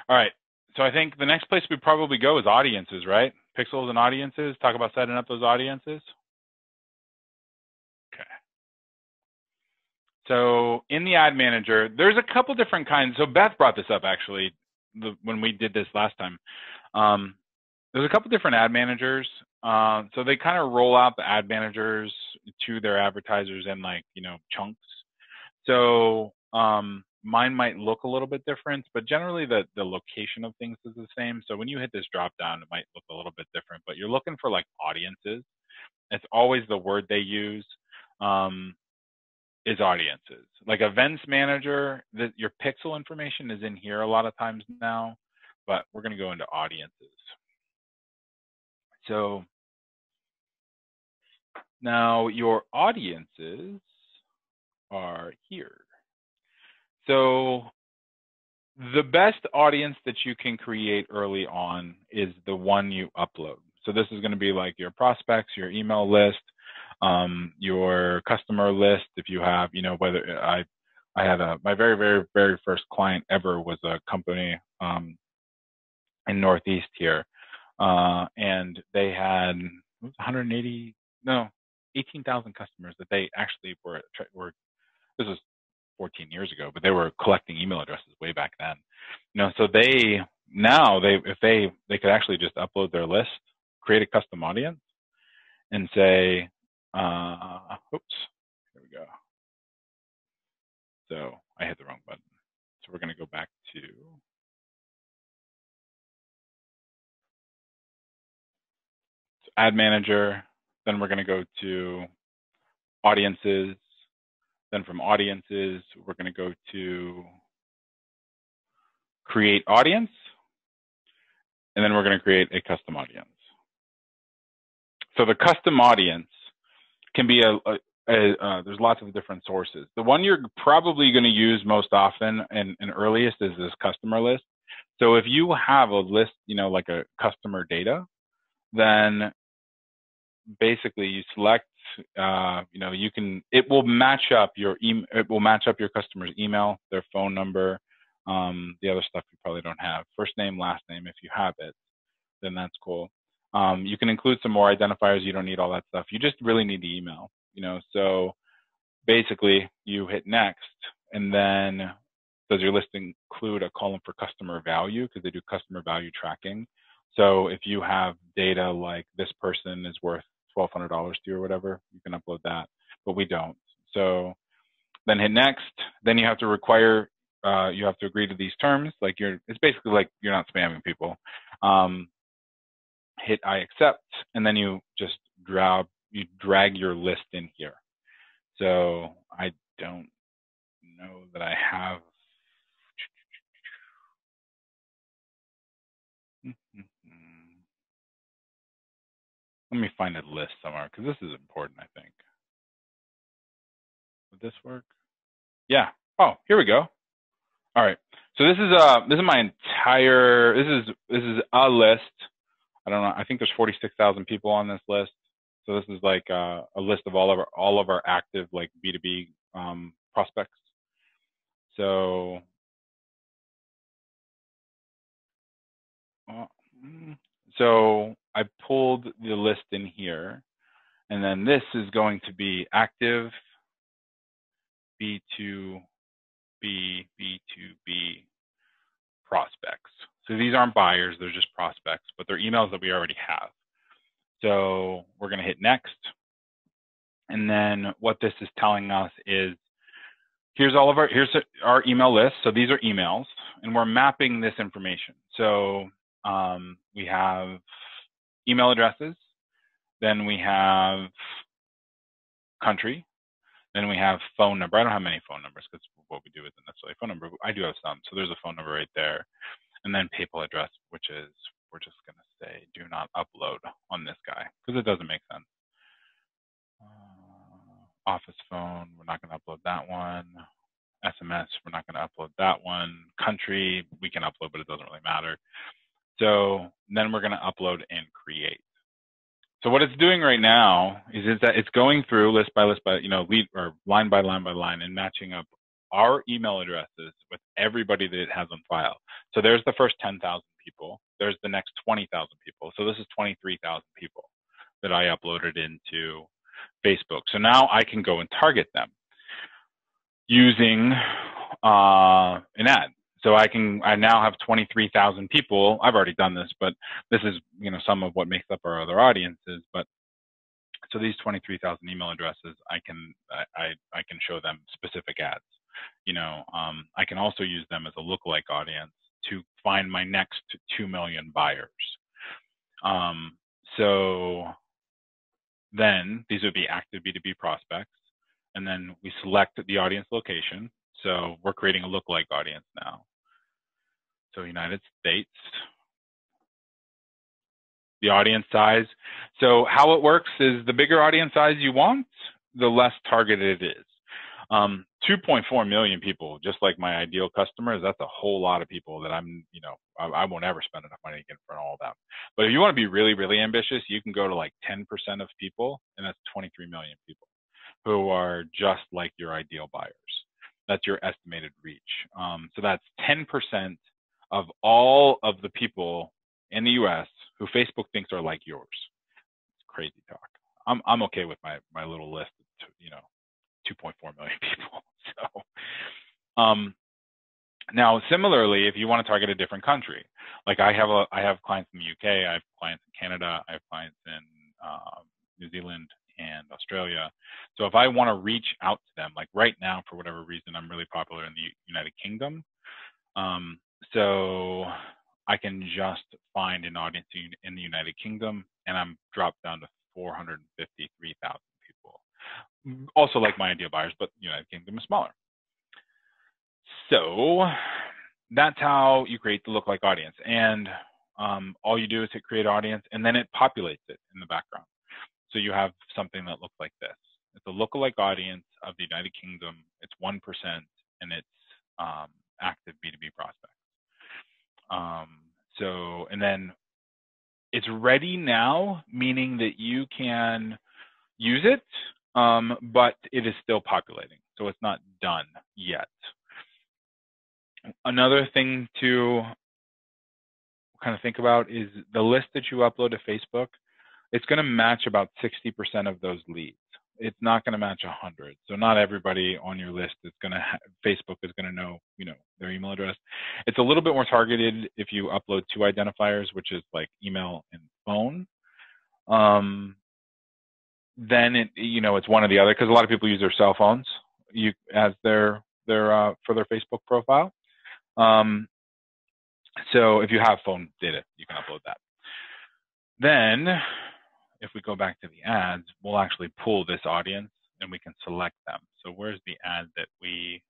All right. So I think the next place we probably go is audiences, right? Pixels and audiences. Talk about setting up those audiences. Okay. So in the ad manager, there's a couple different kinds. So Beth brought this up actually when we did this last time. There's a couple different ad managers. So they kind of roll out the ad managers to their advertisers in like, you know, chunks. So mine might look a little bit different, but generally the location of things is the same. So when you hit this drop down, it might look a little bit different, but You're looking for like audiences. It's always the word they use is audiences. Like events manager, your pixel information is in here a lot of times now, but we're going to go into audiences. So now your audiences are here. So the best audience that you can create early on is the one you upload. So this is going to be like your prospects, your email list, your customer list. If you have, you know, whether I had my very first client ever was a company in Northeast here, and they had 18,000 customers that they actually were. This was 14 years ago, but they were collecting email addresses way back then. You know, so if they could actually just upload their list, create a custom audience, and say, oops, there we go. So I hit the wrong button. So we're going to go back to Ad Manager. Then we're going to go to Audiences. Then from Audiences, we're going to go to Create Audience. And then we're going to create a custom audience. So the custom audience can be there's lots of different sources. The one you're probably going to use most often and earliest is this customer list. So if you have a list, you know, like a customer data, then basically you select, you know, it will match up your customer's email, their phone number, the other stuff you probably don't have, first name, last name. If you have it, then that's cool. You can include some more identifiers. You don't need all that stuff. You just really need the email, you know. So basically you hit next, and then does your list include a column for customer value? Because they do customer value tracking. So if you have data like this person is worth $1,200 to you or whatever, you can upload that, but we don't. So then hit next. Then you have to you have to agree to these terms. Like it's basically like you're not spamming people. Hit I accept, and then you just drag your list in here. So I don't know that I have. Let me find a list somewhere because this is important, I think. Would this work? Yeah. Oh, here we go. All right. So this is my entire. This is a list. I don't know. I think there's 46,000 people on this list. So this is like a list of all of our active like B2B prospects. So I pulled the list in here, and then this is going to be active B2B prospects. So these aren't buyers, they're just prospects, but they're emails that we already have. So we're going to hit next. And then what this is telling us is here's our email list. So these are emails, and we're mapping this information. So we have email addresses, then we have country, then we have phone number. I don't have many phone numbers because what we do isn't necessarily a phone number. I do have some. So there's a phone number right there. And then PayPal address, which is, we're just going to say, do not upload on this guy because it doesn't make sense. Office phone, we're not going to upload that one. SMS, we're not going to upload that one. Country, we can upload, but it doesn't really matter. So then we're going to upload and create. So what it's doing right now is that it's going through list by list by, you know, line by line by line and matching up our email addresses with everybody that it has on file. So there's the first 10,000 people. There's the next 20,000 people. So this is 23,000 people that I uploaded into Facebook. So now I can go and target them using an ad. So I now have 23,000 people. I've already done this, but this is, you know, some of what makes up our other audiences. But so these 23,000 email addresses, I can show them specific ads. You know, I can also use them as a lookalike audience to find my next 2 million buyers. So then these would be active B2B prospects. And then we select the audience location. So we're creating a lookalike audience now. So United States, the audience size. So how it works is the bigger audience size you want, the less targeted it is. 2.4 million people, just like my ideal customers, that's a whole lot of people that I won't ever spend enough money to get in front of all of them. But if you want to be really, really ambitious, you can go to like 10% of people, and that's 23 million people who are just like your ideal buyers. That's your estimated reach. So that's 10% of all of the people in the US who Facebook thinks are like yours. It's crazy talk. I'm okay with my little list of, 2.4 million people. So, now similarly, if you want to target a different country, like I have clients in the UK, I have clients in Canada, I have clients in New Zealand and Australia. So if I want to reach out to them, like right now, for whatever reason, I'm really popular in the United Kingdom. So I can just find an audience in the United Kingdom, and I'm dropped down to 453,000 people. Also like my ideal buyers, but United Kingdom is smaller. So that's how you create the lookalike audience. And all you do is hit create audience, and then it populates it in the background. So you have something that looks like this. It's a lookalike audience of the United Kingdom. It's 1%, and it's active B2B prospects. And then it's ready now, meaning that you can use it, but it is still populating. So it's not done yet. Another thing to kind of think about is the list that you upload to Facebook. It's going to match about 60% of those leads. It's not going to match 100. So not everybody on your list is going to Facebook is going to know, their email address. It's a little bit more targeted if you upload 2 identifiers, which is like email and phone. Then it's one or the other, because a lot of people use their cell phones as their for their Facebook profile. So if you have phone data, you can upload that. Then if we go back to the ads, we'll actually pull this audience and we can select them. So where's the ad that we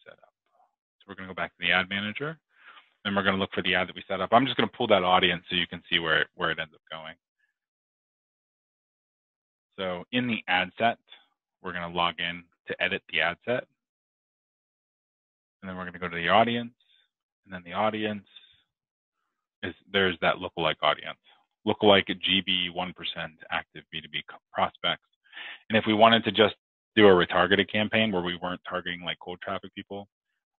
set up? So we're going to go back to the ad manager, and we're going to look for the ad that we set up. I'm just going to pull that audience so you can see where it ends up going. So in the ad set, we're going to log in to edit the ad set. And then we're going to go to the audience, and then the audience there's that lookalike audience. Lookalike at GB 1% active B2B prospects. And if we wanted to just do a retargeted campaign where we weren't targeting like cold traffic people,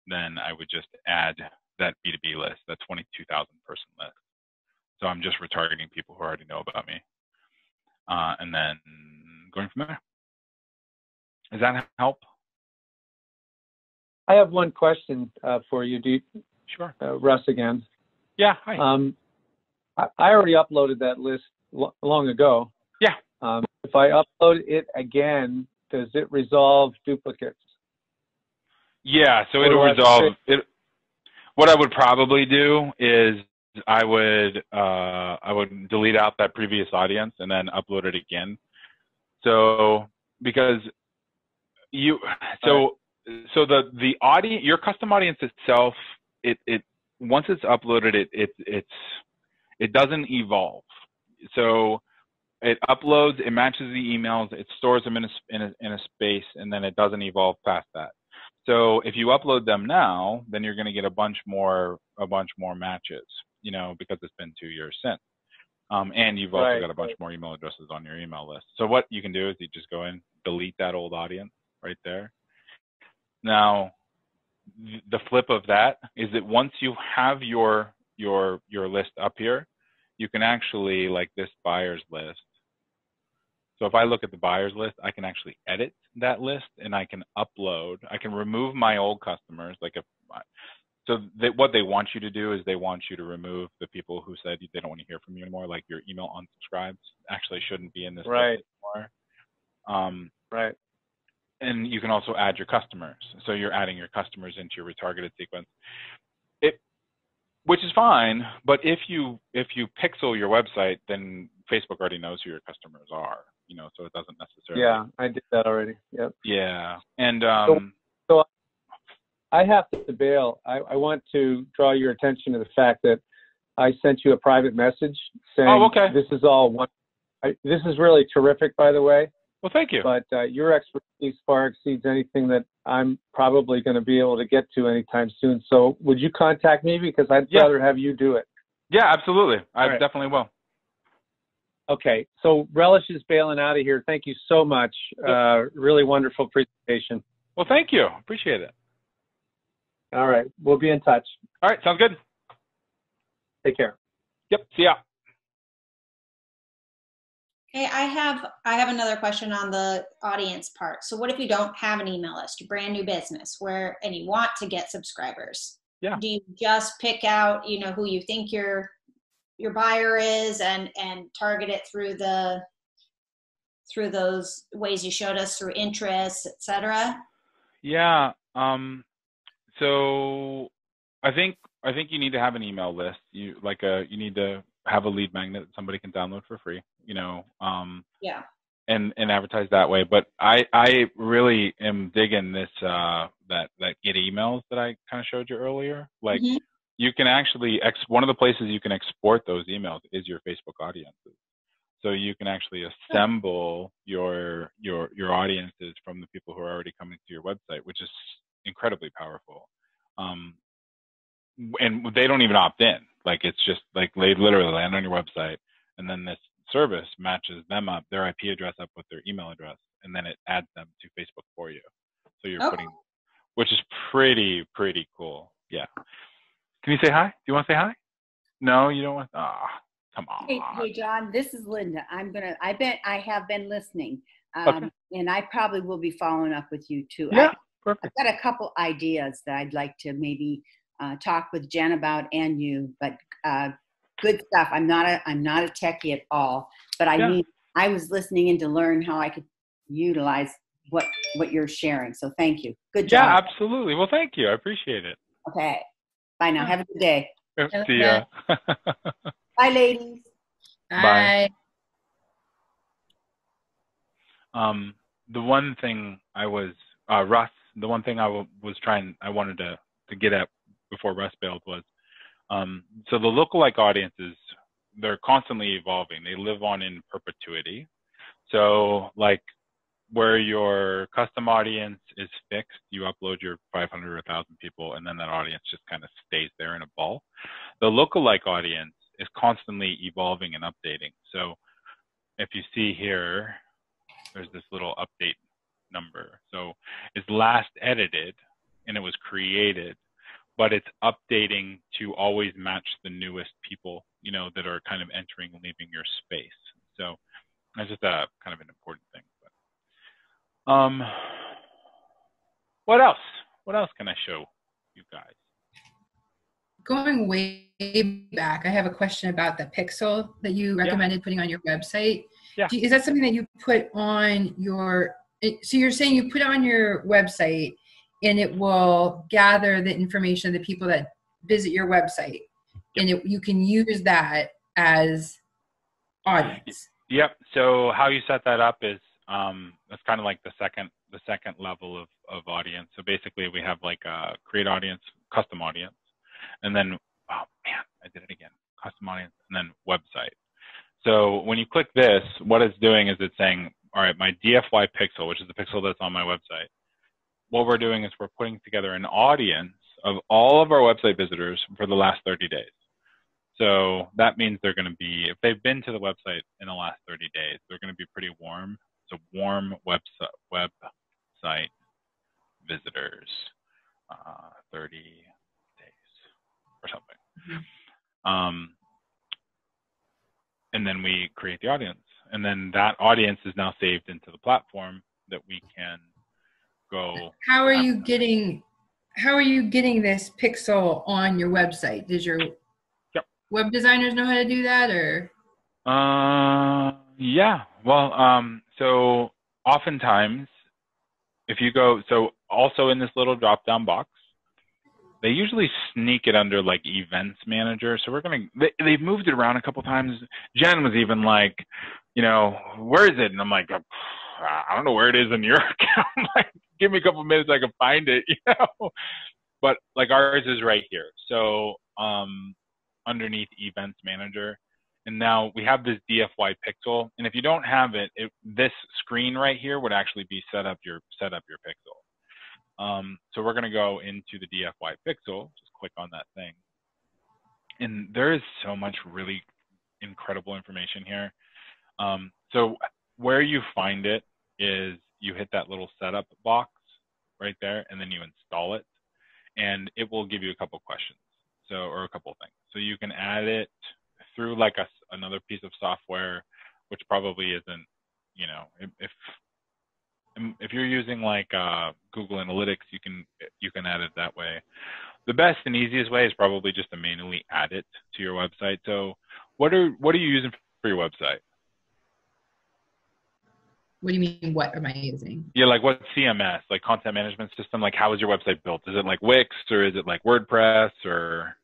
then I would just add that B2B list, that 22,000 person list. So I'm just retargeting people who already know about me. And then going from there. Does that help? I have one question for you, Sure. Russ again. Yeah, hi. I already uploaded that list long ago. Yeah. If I upload it again, does it resolve duplicates? Yeah, so it'll resolve it. What I would probably do is I would delete out that previous audience and then upload it again. So because the audience, your custom audience itself, it once it's uploaded, it doesn't evolve. So it uploads, it matches the emails, it stores them in a space, and then it doesn't evolve past that. So if you upload them now, then you're going to get a bunch more matches, because it's been 2 years since. And you've also got a bunch more email addresses on your email list. So what you can do is you just go in, delete that old audience right there. Now, the flip of that is that once you have your list up here, you can actually, like this buyer's list. So if I look at the buyer's list, I can actually edit that list, and I can upload. I can remove my old customers. What they want you to do is they want you to remove the people who said they don't want to hear from you anymore, like your email unsubscribes actually shouldn't be in this list anymore. Right. And you can also add your customers. So you're adding your customers into your retargeted sequence. which is fine. But if you pixel your website, then Facebook already knows who your customers are, so it doesn't necessarily. Yeah, I did that already. Yep. Yeah. And so I have to bail. I want to draw your attention to the fact that I sent you a private message saying, oh, okay. This is all one. This is really terrific, by the way. Well, thank you. But your expertise far exceeds anything that I'm probably going to be able to get to anytime soon. So would you contact me? Because I'd rather have you do it. Yeah, absolutely. I definitely will. Okay. So Relish is bailing out of here. Thank you so much. Really wonderful presentation. Well, thank you. Appreciate it. All right. We'll be in touch. All right. Sounds good. Take care. Yep. See ya. Okay, I have another question on the audience part. So what if you don't have an email list, you're brand new business, and you want to get subscribers? Yeah. Do you just pick out, who you think your buyer is and target it through those ways you showed us, through interests, etc.? Yeah. So I think you need to have an email list. You need to have a lead magnet that somebody can download for free, yeah. And advertise that way. But I really am digging this, that get emails that I kind of showed you earlier. Like you can actually, one of the places you can export those emails is your Facebook audiences. So you can actually assemble your audiences from the people who are already coming to your website, which is incredibly powerful. And they don't even opt in. Like, it's just like they literally land on your website, and then this service matches them up, their IP address up with their email address, and then it adds them to Facebook for you. So you're putting, which is pretty cool. Yeah. Can you say hi? Do you want to say hi? No, you don't want? Come on. Hey, John, this is Linda. I have been listening. Okay. And I probably will be following up with you too. Yeah, perfect. I've got a couple ideas that I'd like to maybe talk with Jen about, and you, but good stuff. I'm not a techie at all, but I was listening in to learn how I could utilize what you're sharing. So thank you. Good job. Yeah, absolutely. Well, thank you. I appreciate it. Okay. Bye now. Have a good day. See ya. Bye, ladies. Bye. The one thing Russ, the one thing I wanted to get at before Russ bailed was, so the lookalike audiences, they're constantly evolving. They live on in perpetuity. So like where your custom audience is fixed, you upload your 500 or 1,000 people, and then that audience just kind of stays there in a ball. The lookalike audience is constantly evolving and updating. So if you see here, there's this little update number. So it's last edited and it was created, but it's updating to always match the newest people, that are kind of entering and leaving your space. So that's just a kind of an important thing. But what else? What else can I show you guys? Going way back, I have a question about the pixel that you recommended putting on your website. Yeah. Is that something that you put on so you're saying you put it on your website and it will gather the information of the people that visit your website, and you can use that as audience? Yep. So how you set that up is, that's kind of like the second level of audience. So basically we have like a create audience, custom audience, and then, oh man, I did it again, custom audience, and then website. So when you click this, what it's doing is it's saying, all right, my DFY pixel, which is the pixel that's on my website, what we're doing is we're putting together an audience of all of our website visitors for the last 30 days. So that means they're going to be, if they've been to the website in the last 30 days, they're going to be pretty warm. So warm website visitors, 30 days or something. And then we create the audience, and then that audience is now saved into the platform that we can go. How are you getting this pixel on your website? Does your web designers know how to do that, or? Yeah. Well, so oftentimes if you go, so also in this little drop down box, they usually sneak it under like events manager. So they've moved it around a couple times. Jen was even like, you know, where is it? And I'm like, I don't know where it is in your account. Like, give me a couple minutes, I can find it, you know. But like ours is right here. So underneath events manager. And now we have this DFY pixel. And if you don't have it, this screen right here would actually be set up your pixel. So we're going to go into the DFY pixel, just click on that thing. And there is so much really incredible information here. So where you find it is you hit that little setup box right there, and then you install it, and it will give you a couple questions, or a couple things. So you can add it through like another piece of software, which probably isn't, you know, if you're using like Google Analytics, you can add it that way. The best and easiest way is probably just to manually add it to your website. So what are you using for your website? What do you mean, what am I using? Yeah, like what CMS, like content management system, like how is your website built? Is it like Wix or is it like WordPress or?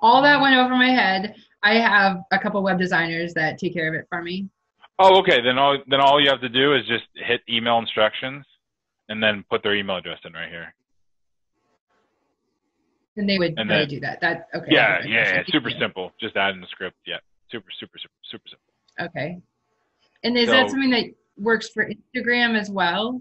All that went over my head. I have a couple web designers that take care of it for me. Oh, okay. Then all you have to do is just hit email instructions and then put their email address in right here. And they would do that. That okay. Yeah. Super simple. Just add in the script. Yeah. Super simple. Okay. And is that something that works for Instagram as well?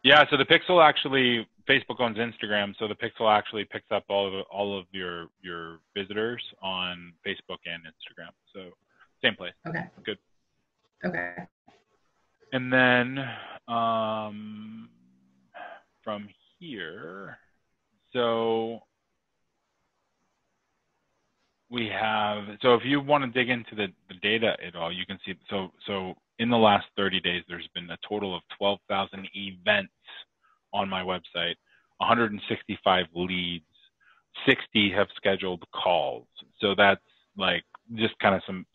Yeah. So the Pixel actually, Facebook owns Instagram, so the Pixel actually picks up all of your visitors on Facebook and Instagram. So same place. Okay. Good. Okay. And then from here, so we have, so if you want to dig into the data at all, you can see, so in the last 30 days, there's been a total of 12,000 events on my website, 165 leads, 60 have scheduled calls. So that's like just kind of some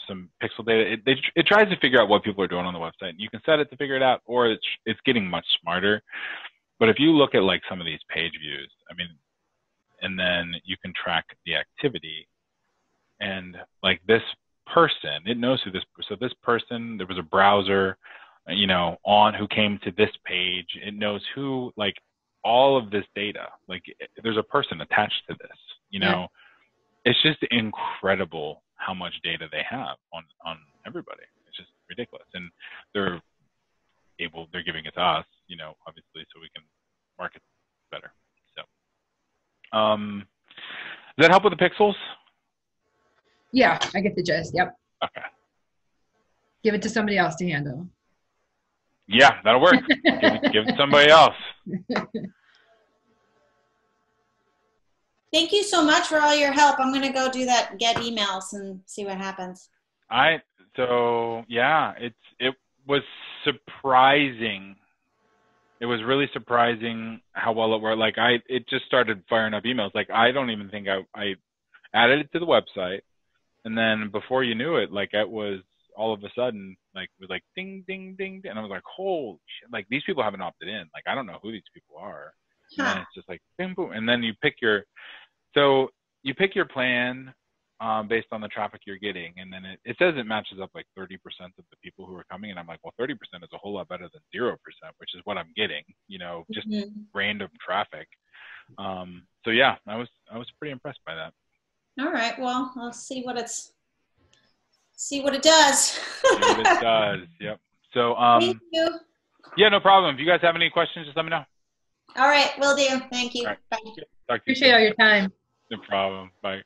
pixel data. It tries to figure out what people are doing on the website. You can set it to figure it out, or it's getting much smarter. But if you look at like some of these page views, I mean, and then you can track the activity, and like this person, it knows who so this person, there was a browser, you know, who came to this page. It knows who, like all of this data, like there's a person attached to this, you know. Yeah. It's just incredible how much data they have on everybody. It's just ridiculous. And they're giving it to us, you know, obviously, so we can market better. So, does that help with the pixels? Yeah, I get the gist. Yep. Okay. Give it to somebody else to handle. Yeah, that'll work. give it to somebody else. Thank you so much for all your help. I'm going to go do that, get emails and see what happens. So yeah, it was surprising. It was really surprising how well it worked. Like it just started firing up emails. Like I don't even think I added it to the website. And then before you knew it, like it was all of a sudden, like it was like ding, ding, ding, ding. And I was like, holy shit, like these people haven't opted in. Like, I don't know who these people are. And then it's just like, boom, boom. And then you pick your plan based on the traffic you're getting. And then it says it matches up like 30% of the people who are coming. And I'm like, well, 30% is a whole lot better than 0%, which is what I'm getting, you know, just random traffic. So yeah, I was pretty impressed by that. All right. Well, I'll see what it does. See what it does. Yep. So, thank you. Yeah, no problem. If you guys have any questions, just let me know. All right. Will do. Thank you. Right. Bye. Appreciate all your time. No problem. Bye.